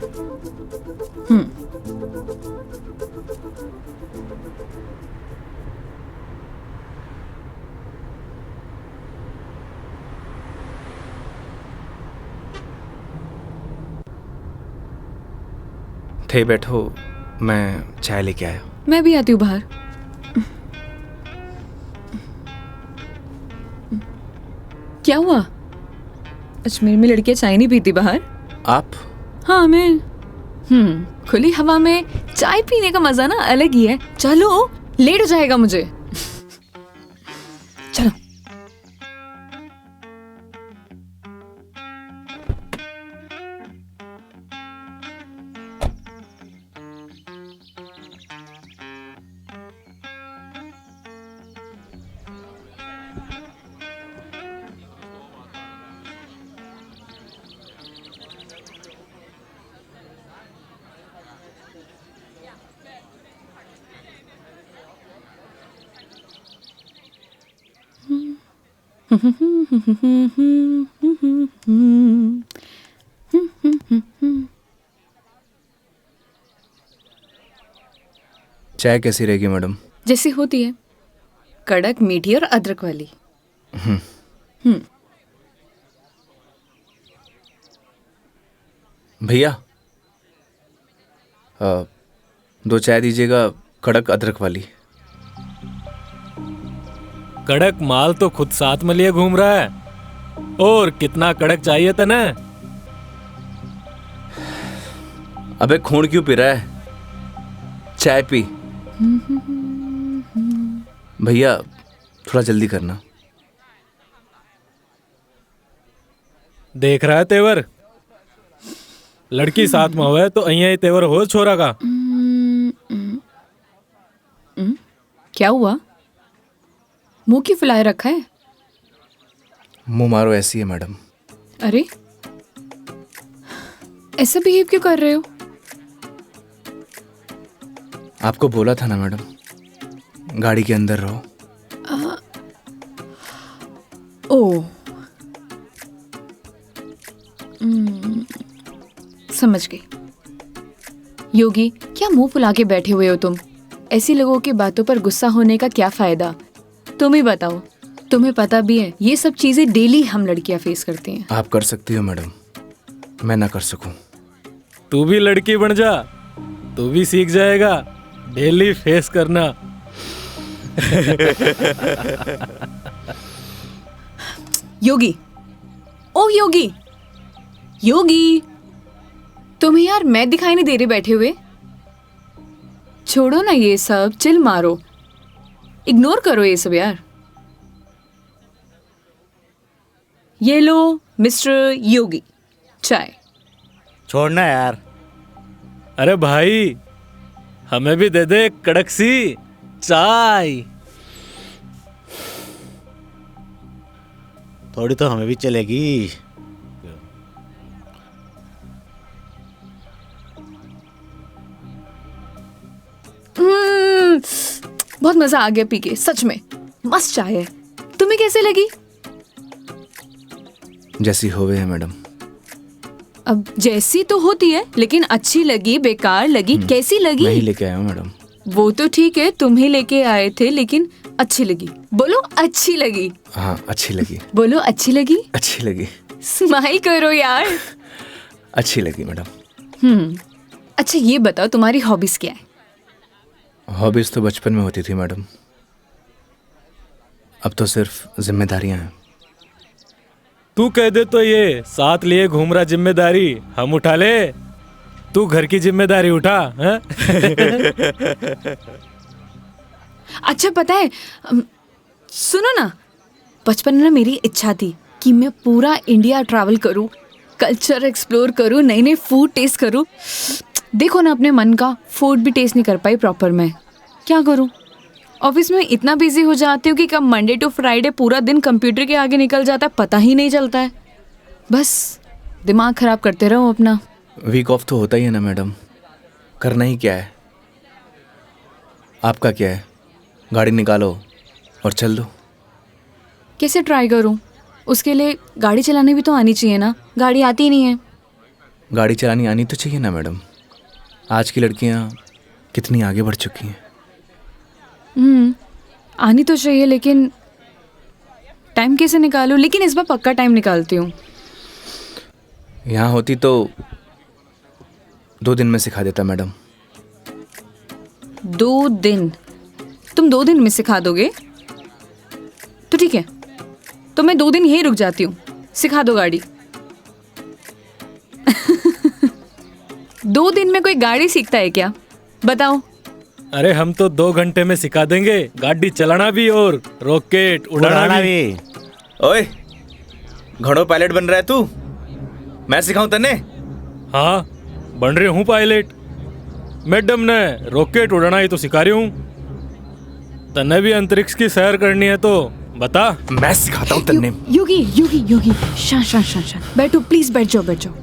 थे बैठो, मैं चाय लेके आया। मैं भी आती हूँ बाहर। क्या हुआ? अजमेर में लड़कियां चाय नहीं पीती बाहर? आप? हाँ, मैं। खुली हवा में चाय पीने का मजा ना अलग ही है। चलो, लेट हो जाएगा मुझे। चलो। चाय कैसी रहेगी मैडम? जैसी होती है, कड़क, मीठी और अदरक वाली। भैया 2 चाय दीजिएगा, कड़क अदरक वाली। कड़क माल तो खुद साथ में लिए घूम रहा है, और कितना कड़क चाहिए था ना? अबे खून क्यों पी रहा है, चाय पी। भैया थोड़ा जल्दी करना। देख रहा है तेवर, लड़की साथ में हुआ है तो अहिया ही तेवर हो छोरा का। क्या हुआ, मुंह क्यों फुलाए रखा है? मुंह मारो ऐसी है मैडम। अरे ऐसा बिहेव क्यों कर रहे हो? आपको बोला था ना मैडम, गाड़ी के अंदर रहो। ओ समझ गई। योगी, क्या मुंह फुला के बैठे हुए हो तुम? ऐसी लोगों की बातों पर गुस्सा होने का क्या फायदा? तुम ही बताओ, तुम्हें पता भी है ये सब चीजें डेली हम लड़कियां फेस करती हैं। आप कर सकती हो मैडम, मैं ना कर सकूं। तू भी लड़की बन जा, तू भी सीख जाएगा डेली फेस करना। योगी, ओ योगी, योगी, तुम्हें यार मैं दिखाई नहीं दे रही बैठे हुए? छोड़ो ना ये सब, चिल मारो, इग्नोर करो ये सब यार। ये लो मिस्टर योगी, चाय। छोड़ना यार। अरे भाई, हमें भी दे दे कड़क सी चाय। थोड़ी तो हमें भी चलेगी। बहुत मजा आ गया पी के, सच में मस्त चाय है। तुम्हें कैसे लगी? जैसी होवे है मैडम। अब जैसी तो होती है, लेकिन अच्छी लगी, बेकार लगी, कैसी लगी? मैं ही लेके आया हूँ मैडम। वो तो ठीक है, तुम ही लेके आए थे, लेकिन अच्छी लगी। बोलो अच्छी लगी। हाँ अच्छी लगी। बोलो अच्छी लगी। अच्छी लगी। स्माइल करो यार। अच्छी लगी मैडम। अच्छा ये बताओ, तुम्हारी हॉबीज क्या है? हॉबीज तो बचपन में होती थी मैडम, अब तो सिर्फ जिम्मेदारियां हैं। तू कह दे तो ये साथ लिए घूम रहा जिम्मेदारी हम उठा ले, तू घर की जिम्मेदारी उठा है? अच्छा पता है, सुनो ना, बचपन में ना मेरी इच्छा थी कि मैं पूरा इंडिया ट्रैवल करूं, कल्चर एक्सप्लोर करूं, नए नए फूड टेस्ट करूं। देखो ना, अपने मन का फूड भी टेस्ट नहीं कर पाई प्रॉपर मैं। क्या करूं? ऑफिस में इतना बिजी हो जाती हूँ कि कब मंडे टू फ्राइडे पूरा दिन कंप्यूटर के आगे निकल जाता है, पता ही नहीं चलता है। बस दिमाग खराब करते रहो अपना। वीक ऑफ तो होता ही है ना मैडम, करना ही क्या है। आपका क्या है, गाड़ी निकालो और चल दो। कैसे ट्राई करूं? उसके लिए गाड़ी चलानी भी तो आनी चाहिए ना, गाड़ी आती ही नहीं है। गाड़ी चलानी आनी तो चाहिए ना मैडम, आज की लड़कियां कितनी आगे बढ़ चुकी हैं। आनी तो चाहिए, लेकिन टाइम कैसे निकालूं? लेकिन इस बार पक्का टाइम निकालती हूँ। यहाँ होती तो 2 दिन में सिखा देता मैडम। 2 दिन? तुम 2 दिन में सिखा दोगे? तो ठीक है, तो मैं 2 दिन यहीं रुक जाती हूँ, सिखा दो गाड़ी। 2 दिन में कोई गाड़ी सीखता है क्या? बताओ। अरे हम तो 2 घंटे में सिखा देंगे, गाड़ी चलाना भी और रॉकेट उड़ाना भी। ओए, घोड़ों पायलट बन रहा है तू? मैं सिखाऊं तन्ने? हाँ बन रही हूँ पायलट, मैडम ने रॉकेट उड़ाना ही तो सिखा रही हूँ। तन्ने भी अंतरिक्ष की सैर करनी है तो बता। मैं सिखाता हूँ तन्ने। योगी योगी योगी, शांत। बैठो प्लीज, बैठ जाओ।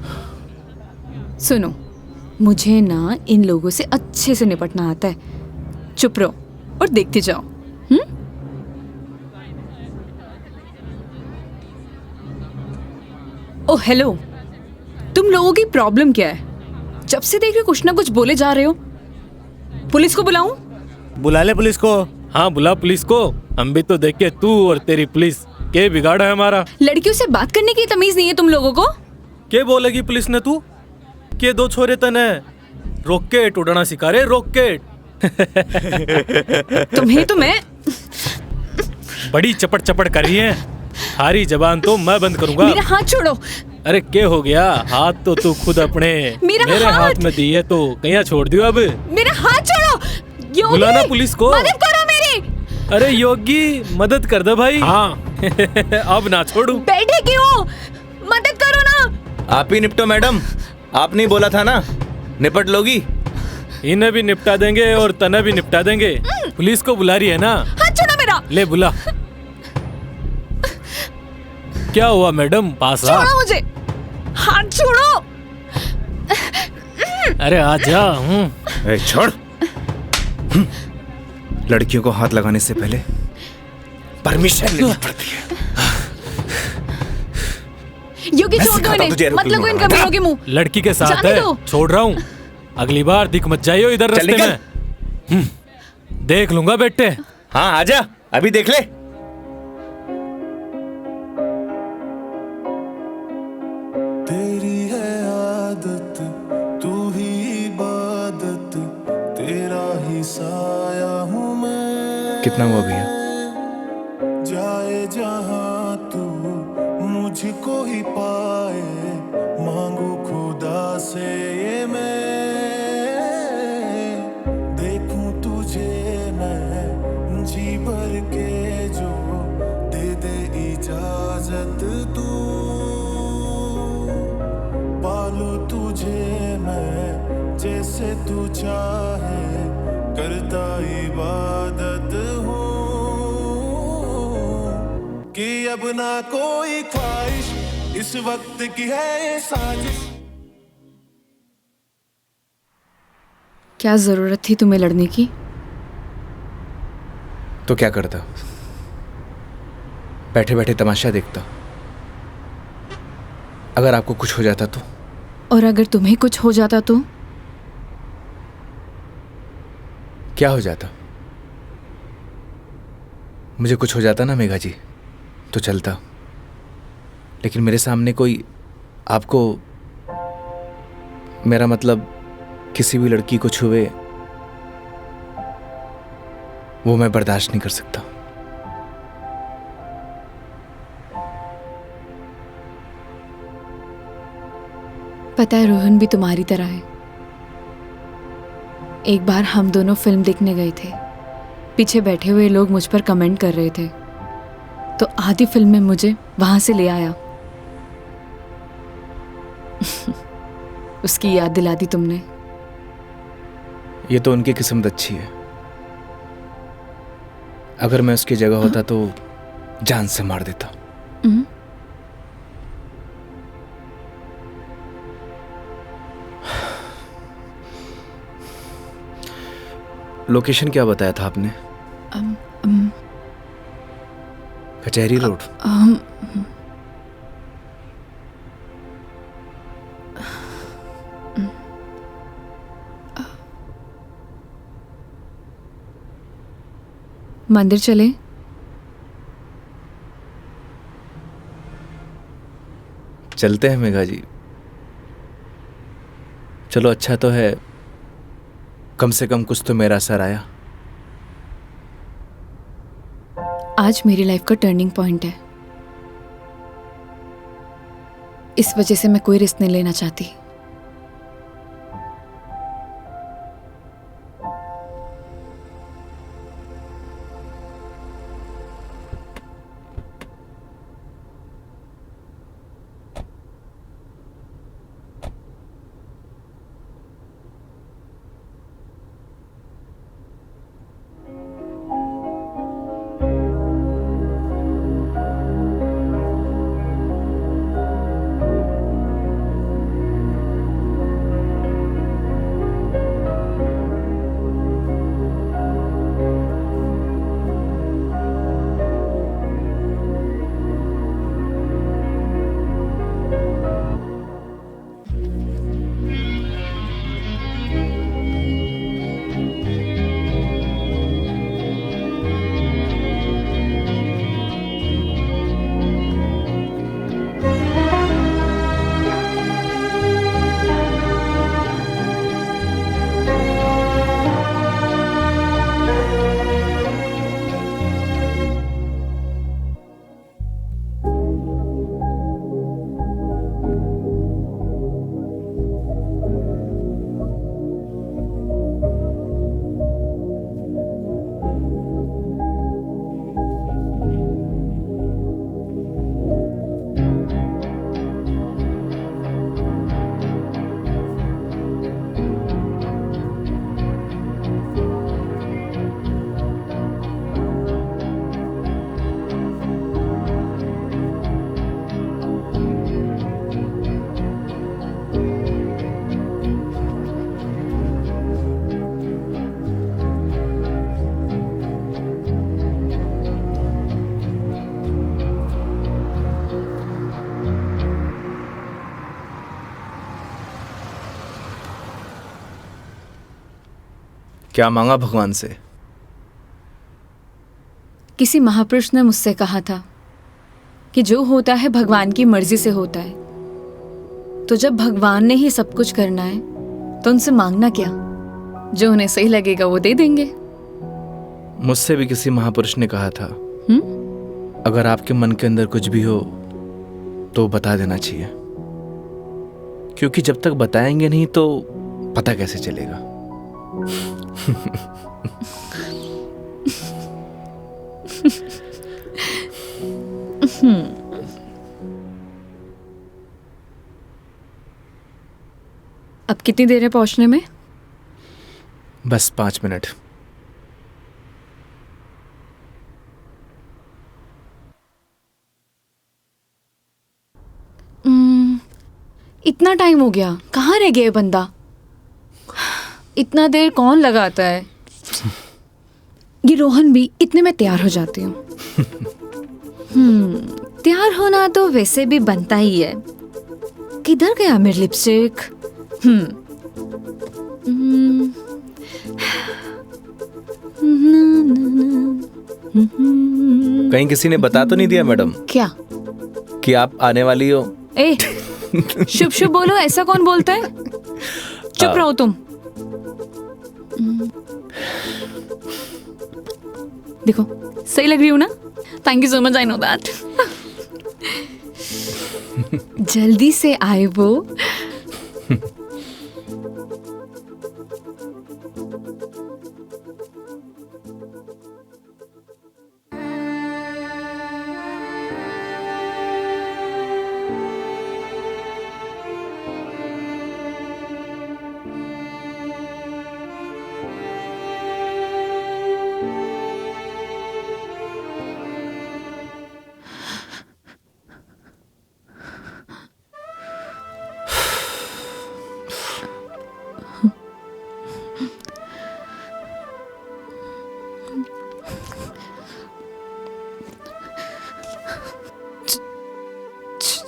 सुनो, मुझे ना इन लोगों से अच्छे से निपटना आता है। चुप रहो और देखते जाओ। ओ हेलो, तुम लोगों की प्रॉब्लम क्या है? जब से देख रहे कुछ ना कुछ बोले जा रहे हो। पुलिस को बुलाऊं? बुला ले पुलिस को। हाँ बुला पुलिस को, हम भी तो देखे तू और तेरी पुलिस के बिगाड़ा है हमारा। लड़कियों से बात करने की तमीज नहीं है तुम लोगों को? के बोलेगी पुलिस ने तू के दो छोरे तने रॉकेट उड़ाना सिखा रहे, रॉकेट। तुम्हें तो मैं बड़ी चपड़ चपड़ कर रही है, हारी जबान तो मैं बंद करूंगा। मेरा हाथ छोड़ो। अरे क्या हो गया, हाथ तो तू खुद अपने मेरे हाथ में दी है तो कहीं छोड़ दियो अब। मेरा हाथ छोड़ो योगी। बुलाना पुलिस को। मदद करो मेरी। अरे योगी मदद कर दे भाई। हाँ अब ना छोड़ू। बैठे क्यों, मदद करो ना। आप ही निपटो मैडम, आपने ही बोला था ना निपट लोगी। इन्हें भी निपटा देंगे और तने भी निपटा देंगे। पुलिस को बुला रही है ना। हाथ छोड़ो मेरा। ले बुला। क्या हुआ मैडम, पास आ। छोड़ो मुझे, हाथ छोड़ो। अरे आजा। छोड़। लड़कियों को हाथ लगाने से पहले परमिशन लेनी पड़ती है। योगी छोड़ दो इन्हें, मत लगो इन कमीनों के मुंह। लड़की के साथ जाने है, दो। छोड़ रहा हूँ। अगली बार दिख मत जाइयो इधर रास्ते में। देख लूंगा बेटे। हाँ आजा, अभी देख ले। तेरी है आदत, तू ही इबादत, तेरा ही साया हूँ मैं। कितना हुआ भैया? जाए जहाँ तू मुझको ही पाए, मांगू खुदा से ये मैं, देखूं तुझे मैं जी भर के, जो दे दे इजाजत तू, पालू तुझे मैं जैसे तू चाहे, करता इबादत हूँ कि अब ना कोई ख्वाहिश, इस वक्त की है ये साजिश। क्या जरूरत थी तुम्हें लड़ने की? तो क्या करता, बैठे बैठे तमाशा देखता। अगर आपको कुछ हो जाता तो? और अगर तुम्हें कुछ हो जाता तो? क्या हो जाता? मुझे कुछ हो जाता ना मेघा जी तो चलता, लेकिन मेरे सामने कोई आपको, मेरा मतलब किसी भी लड़की को छुए, वो मैं बर्दाश्त नहीं कर सकता। पता है रोहन भी तुम्हारी तरह है। एक बार हम दोनों फिल्म देखने गए थे, पीछे बैठे हुए लोग मुझ पर कमेंट कर रहे थे, तो आधी फिल्म में मुझे वहां से ले आया। उसकी याद दिला दी तुमने। ये तो उनकी किस्मत अच्छी है। अगर मैं उसकी जगह होता तो जान से मार देता। लोकेशन क्या बताया था आपने? कचहरी रोड। मंदिर चले? चलते हैं मेघा जी। चलो अच्छा तो है, कम से कम कुछ तो मेरा असर आया। आज मेरी लाइफ का टर्निंग पॉइंट है। इस वजह से मैं कोई रिस्क नहीं लेना चाहती। क्या मांगा भगवान से? किसी महापुरुष ने मुझसे कहा था कि जो होता है भगवान की मर्जी से होता है, तो जब भगवान ने ही सब कुछ करना है तो उनसे मांगना क्या, जो उन्हें सही लगेगा वो दे देंगे। मुझसे भी किसी महापुरुष ने कहा था, अगर आपके मन के अंदर कुछ भी हो तो बता देना चाहिए, क्योंकि जब तक बताएंगे नहीं तो पता कैसे चलेगा। अब कितनी देर है पहुंचने में? बस 5 मिनट। इतना टाइम हो गया, कहाँ रह गया ये बंदा? इतना देर कौन लगाता है? ये रोहन भी, इतने में तैयार हो जाती हूँ। तैयार होना तो वैसे भी बनता ही है। किधर गया मेरी लिपस्टिक? कहीं किसी ने बता तो नहीं दिया मैडम क्या? कि आप आने वाली हो? ए, शुभ शुभ बोलो, ऐसा कौन बोलता है? चुप रहो तुम। देखो सही लग रही हूँ ना? Thank you so much, I know that. जल्दी से आए वो।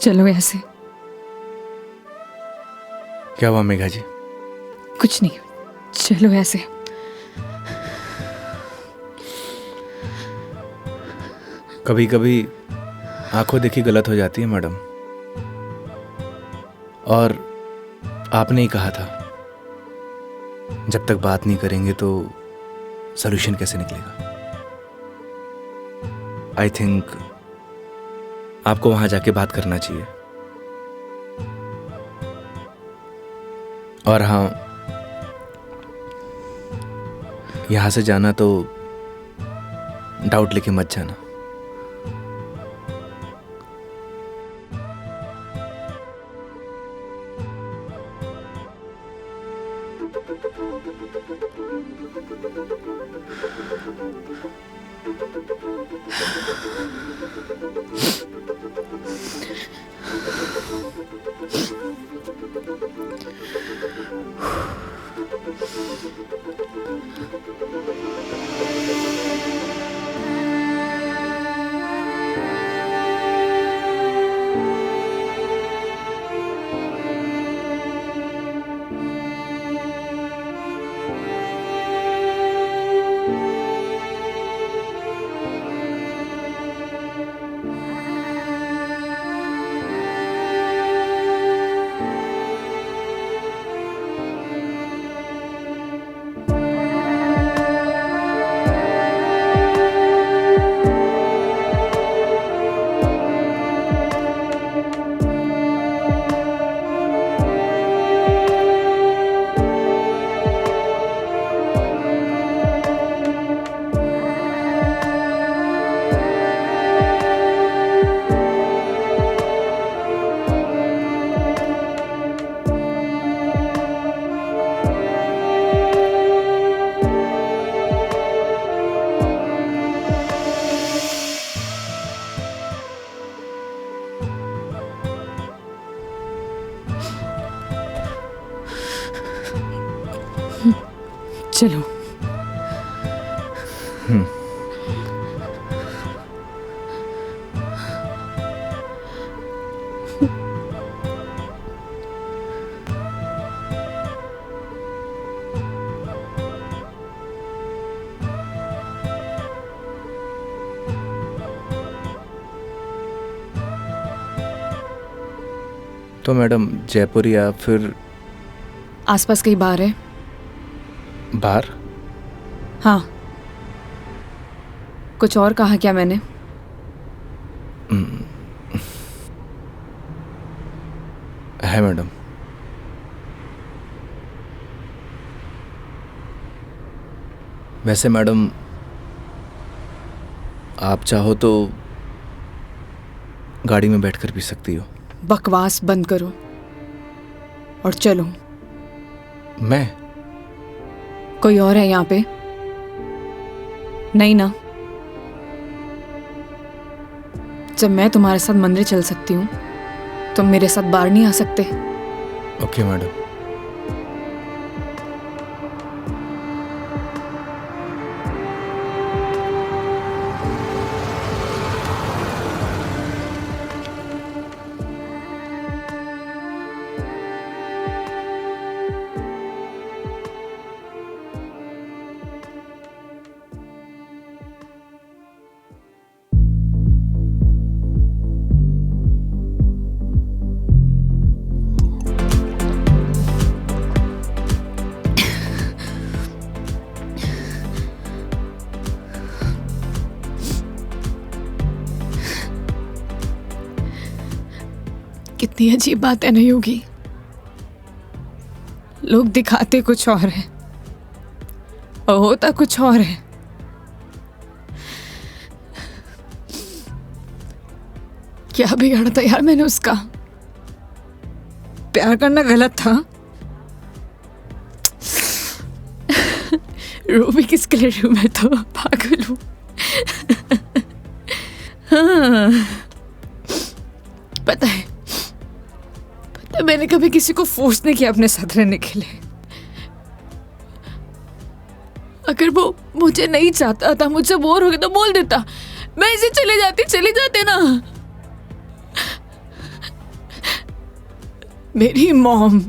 चलो ऐसे। क्या हुआ मेघा जी? कुछ नहीं, चलो ऐसे। कभी कभी आंखों देखी गलत हो जाती है मैडम, और आपने ही कहा था जब तक बात नहीं करेंगे तो सॉल्यूशन कैसे निकलेगा। आई थिंक आपको वहां जाके बात करना चाहिए। और हाँ, यहां से जाना तो डाउट लेके मत जाना। चलो। तो मैडम जयपुर या फिर आसपास कहीं बार है? बाहर? हाँ। कुछ और कहा क्या मैंने? है मैडम। वैसे मैडम आप चाहो तो गाड़ी में बैठकर पी सकती हो। बकवास बंद करो और चलो। मैं? कोई और है यहाँ पे? नहीं ना? जब मैं तुम्हारे साथ मंदिर चल सकती हूँ, तुम मेरे साथ बाहर नहीं आ सकते? Okay madam. कितनी अजीब बात है नहीं होगी। लोग दिखाते कुछ और है और होता कुछ और है। क्या बिगाड़ा था यार मैंने उसका? प्यार करना गलत था। रो भी किसके लिए रू? मैं तो पागल हूं। हाँ, पता है मैंने कभी किसी को फोर्स नहीं किया अपने साथ रहने के लिए। अगर वो मुझे नहीं चाहता था, मुझसे बोर हो गया तो बोल देता, मैं इसे चले जाते ना। मेरी मॉम,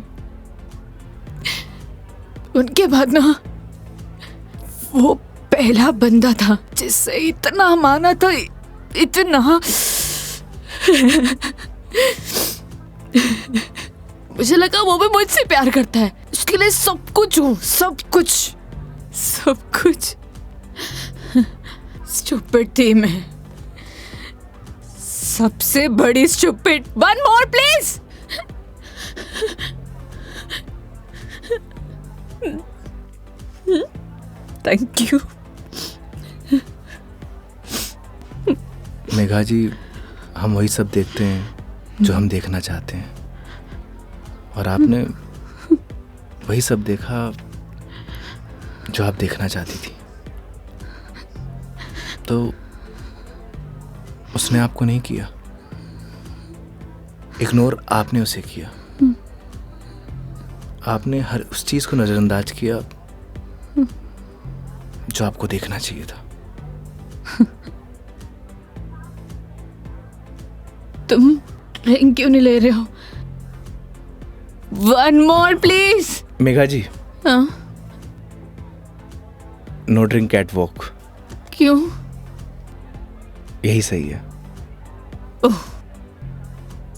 उनके बाद ना वो पहला बंदा था जिससे इतना माना था, इतना। मुझे लगा वो भी मुझसे प्यार करता है, उसके लिए सब कुछ हूँ, सब कुछ। स्टूपिड थी मैं, सबसे बड़ी stupid. One more please. Thank you. Megha ji, हम वही सब देखते हैं जो हम देखना चाहते हैं, और आपने वही सब देखा जो आप देखना चाहती थी। तो उसने आपको नहीं किया, इग्नोर आपने उसे किया। आपने हर उस चीज को नजरअंदाज किया जो आपको देखना चाहिए था। तुम ड्रिंक क्यों नहीं ले रहे हो? One more please. Megha ji, हाँ? No drink catwalk. क्यों? यही सही है। ओह,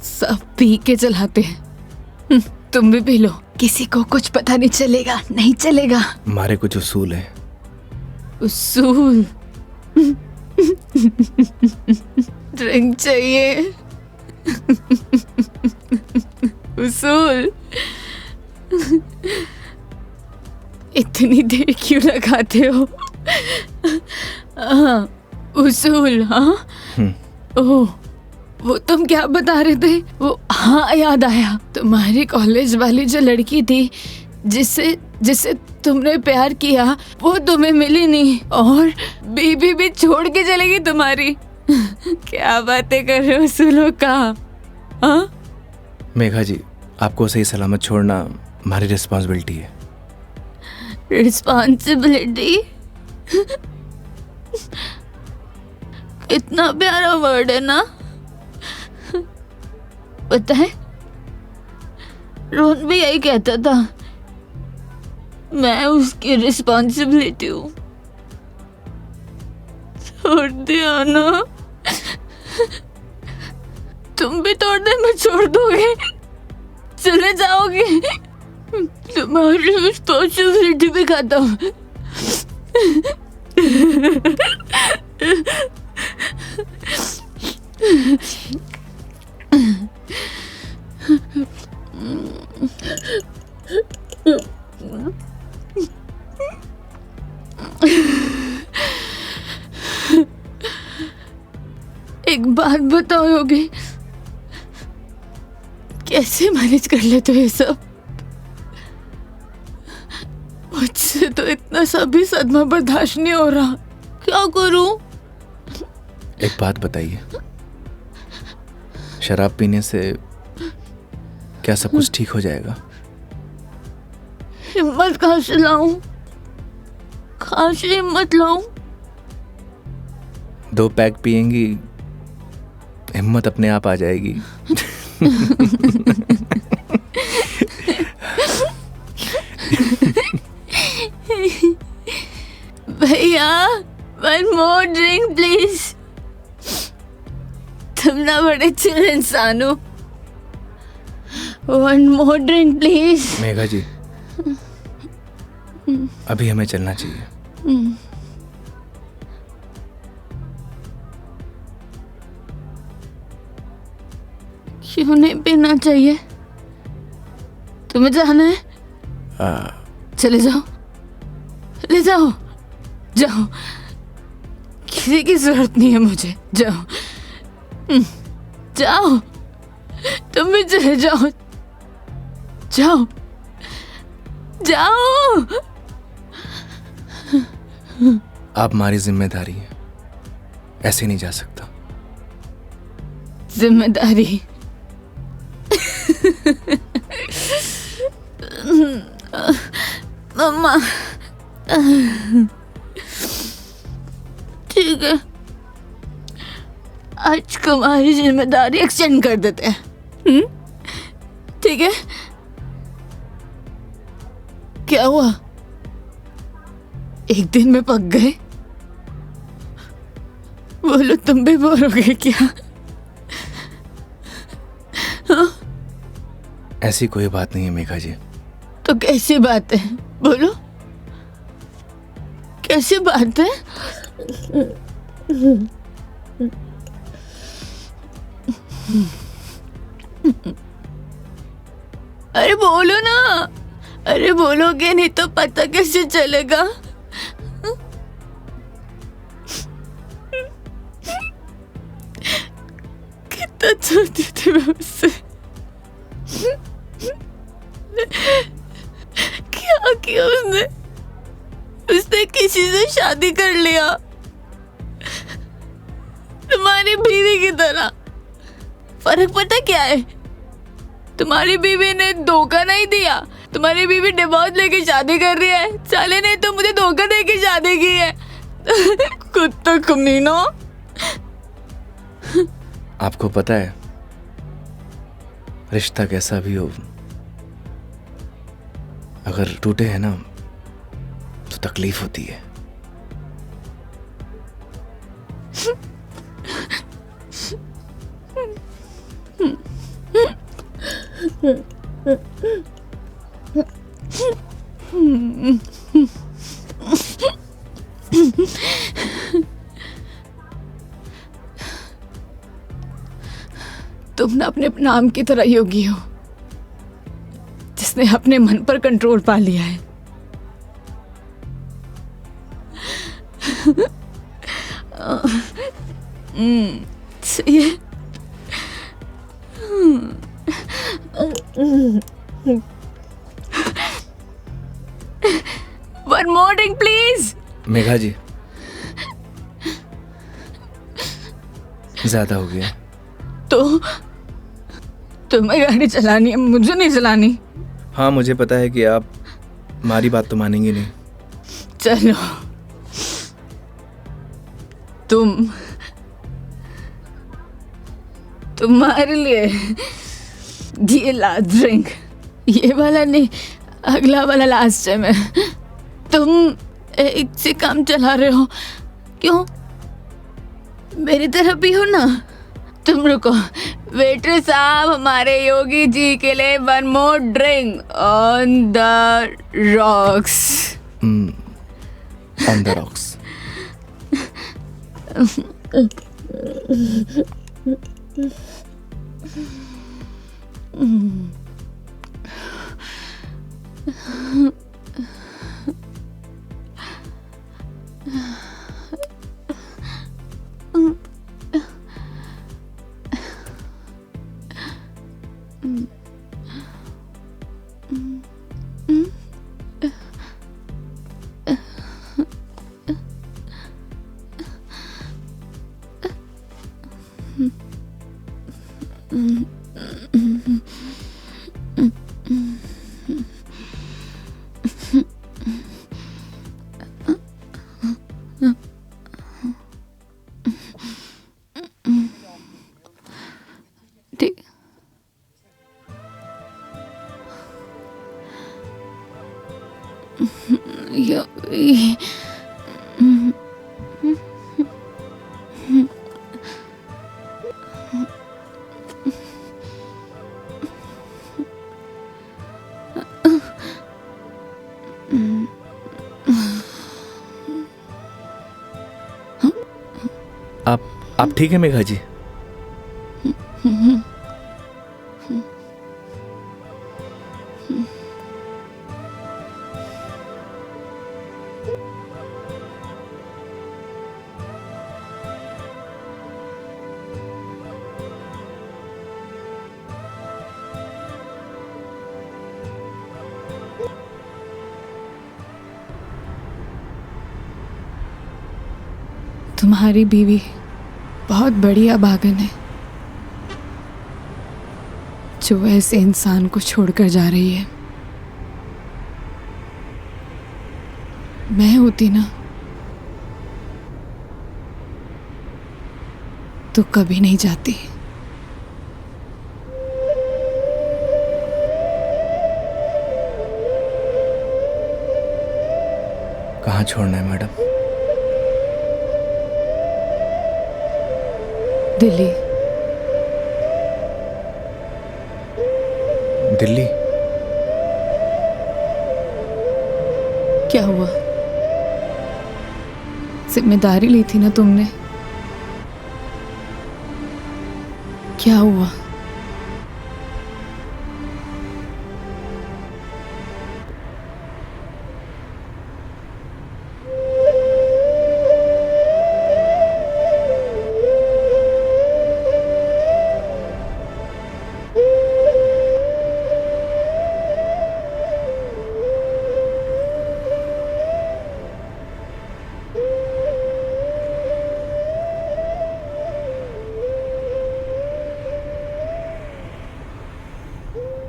सब पी के चलाते हैं। तुम भी पी लो, किसी को कुछ पता नहीं चलेगा। नहीं चलेगा। हमारे कुछ उसूल हैं। उसूल? ड्रिंक चाहिए। उसूल? इतनी देर क्यों लगाते हो? हाँ, उसूल। हाँ, ओह, वो तुम क्या बता रहे थे? वो, हाँ याद आया, तुम्हारी कॉलेज वाली जो लड़की थी जिससे तुमने प्यार किया, वो तुम्हें मिली नहीं और बीबी भी छोड़ के चलेगी तुम्हारी। क्या बातें कर रहे हो उसूलों का? हाँ? मेघा जी, आपको सही सलामत छोड़ना हमारी रिस्पॉन्सिबिलिटी है। रिस्पॉन्सिबिलिटी? इतना प्यारा वर्ड है ना। पता है, रोहन भी यही कहता था, मैं उसकी रिस्पॉन्सिबिलिटी हूँ। छोड़ दिया ना? तुम भी तोड़ दे, मैं छोड़ दोगे? चले जाओगे? तुम्हारी रिस्पॉन्सिबिलिटी भी खत्म। एक बात बताओ योगी, कैसे मैनेज कर लेते हो ये सब? मुझसे तो इतना सा भी सदमा बर्दाश्त नहीं हो रहा, क्या करूं? एक बात बताइए, शराब पीने से क्या सब कुछ ठीक हो जाएगा? हिम्मत कहाँ से लाऊं? कहाँ से हिम्मत लाऊं? 2 पैक पिएंगी, हिम्मत अपने आप आ जाएगी। भैया, 1 more drink प्लीज। तुम ना बड़े चिल इंसान हो। 1 more drink प्लीज। मेघा जी, अभी हमें चलना चाहिए। क्यों नहीं पीना चाहिए? तुम्हें जाना है? चले जाओ, ले जाओ, जाओ, किसी की जरूरत नहीं है मुझे। जाओ, जाओ, तुम भी चले जाओ, जाओ, जाओ। आप हमारी जिम्मेदारी है, ऐसे नहीं जा सकता। जिम्मेदारी? मम्मा, ठीक है, आज तुम्हारी जिम्मेदारी एक्सटेंड कर देते हैं। ठीक है? क्या हुआ? एक दिन में पक गए? बोलो, तुम भी बोर हो गए क्या? ऐसी कोई बात नहीं है मेघा जी। तो कैसी बात है? बोलो, कैसी बात है? अरे बोलो ना, अरे बोलोगे नहीं तो पता कैसे चलेगा? कितना चाहती थी मैं उससे, क्या किया उसने? उसने किसी से शादी कर लिया, तुम्हारी बीवी की तरह। फर्क पता क्या है? तुम्हारी बीवी ने धोखा नहीं दिया, तुम्हारी बीवी डिवोर्स लेके शादी कर रही है। साले ने तो मुझे धोखा देके शादी की है। कुत्ता कमीना। आपको पता है, रिश्ता कैसा भी हो, अगर टूटे हैं ना तो तकलीफ होती है। तुम ना अपने नाम की तरह योगी हो, जिसने अपने मन पर कंट्रोल पा लिया है। सही है। One more drink, please. Megha जी, ज्यादा हो गया। तो तुम्हें गाड़ी चलानी है, मुझे नहीं चलानी। हाँ, मुझे पता है कि आप हमारी बात तो मानेंगे नहीं। चलो, तुम्हारे लिए ये लास्ट ड्रिंक, ये वाला नहीं, अगला वाला लास्ट टाइम है। तुम एक से काम चला रहे हो, क्यों? मेरी तरह भी हो ना, तुम रुको। वेटर साहब, हमारे योगी जी के लिए 1 more drink on the rocks. On the rocks. आप ठीक है मेघा जी? तुम्हारी बीवी बहुत बड़ी अभागन है जो ऐसे इंसान को छोड़कर जा रही है। मैं होती ना तो कभी नहीं जाती। कहाँ छोड़ना है मैडम? दिल्ली। दिल्ली? क्या हुआ? जिम्मेदारी ली थी ना तुमने, क्या हुआ?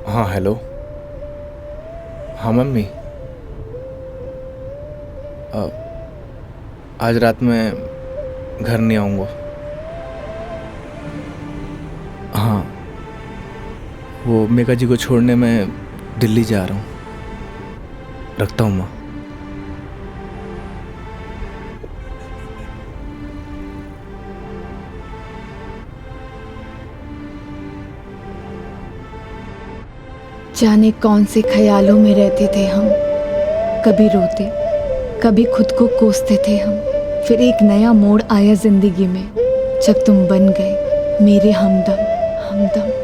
हाँ हेलो। हाँ मम्मी, आज रात में घर नहीं आऊँगा। हाँ, वो मेघा जी को छोड़ने मैं दिल्ली जा रहा हूँ। रखता हूँ माँ। जाने कौन से ख्यालों में रहते थे हम, कभी रोते कभी खुद को कोसते थे हम। फिर एक नया मोड़ आया जिंदगी में जब तुम बन गए मेरे हमदम।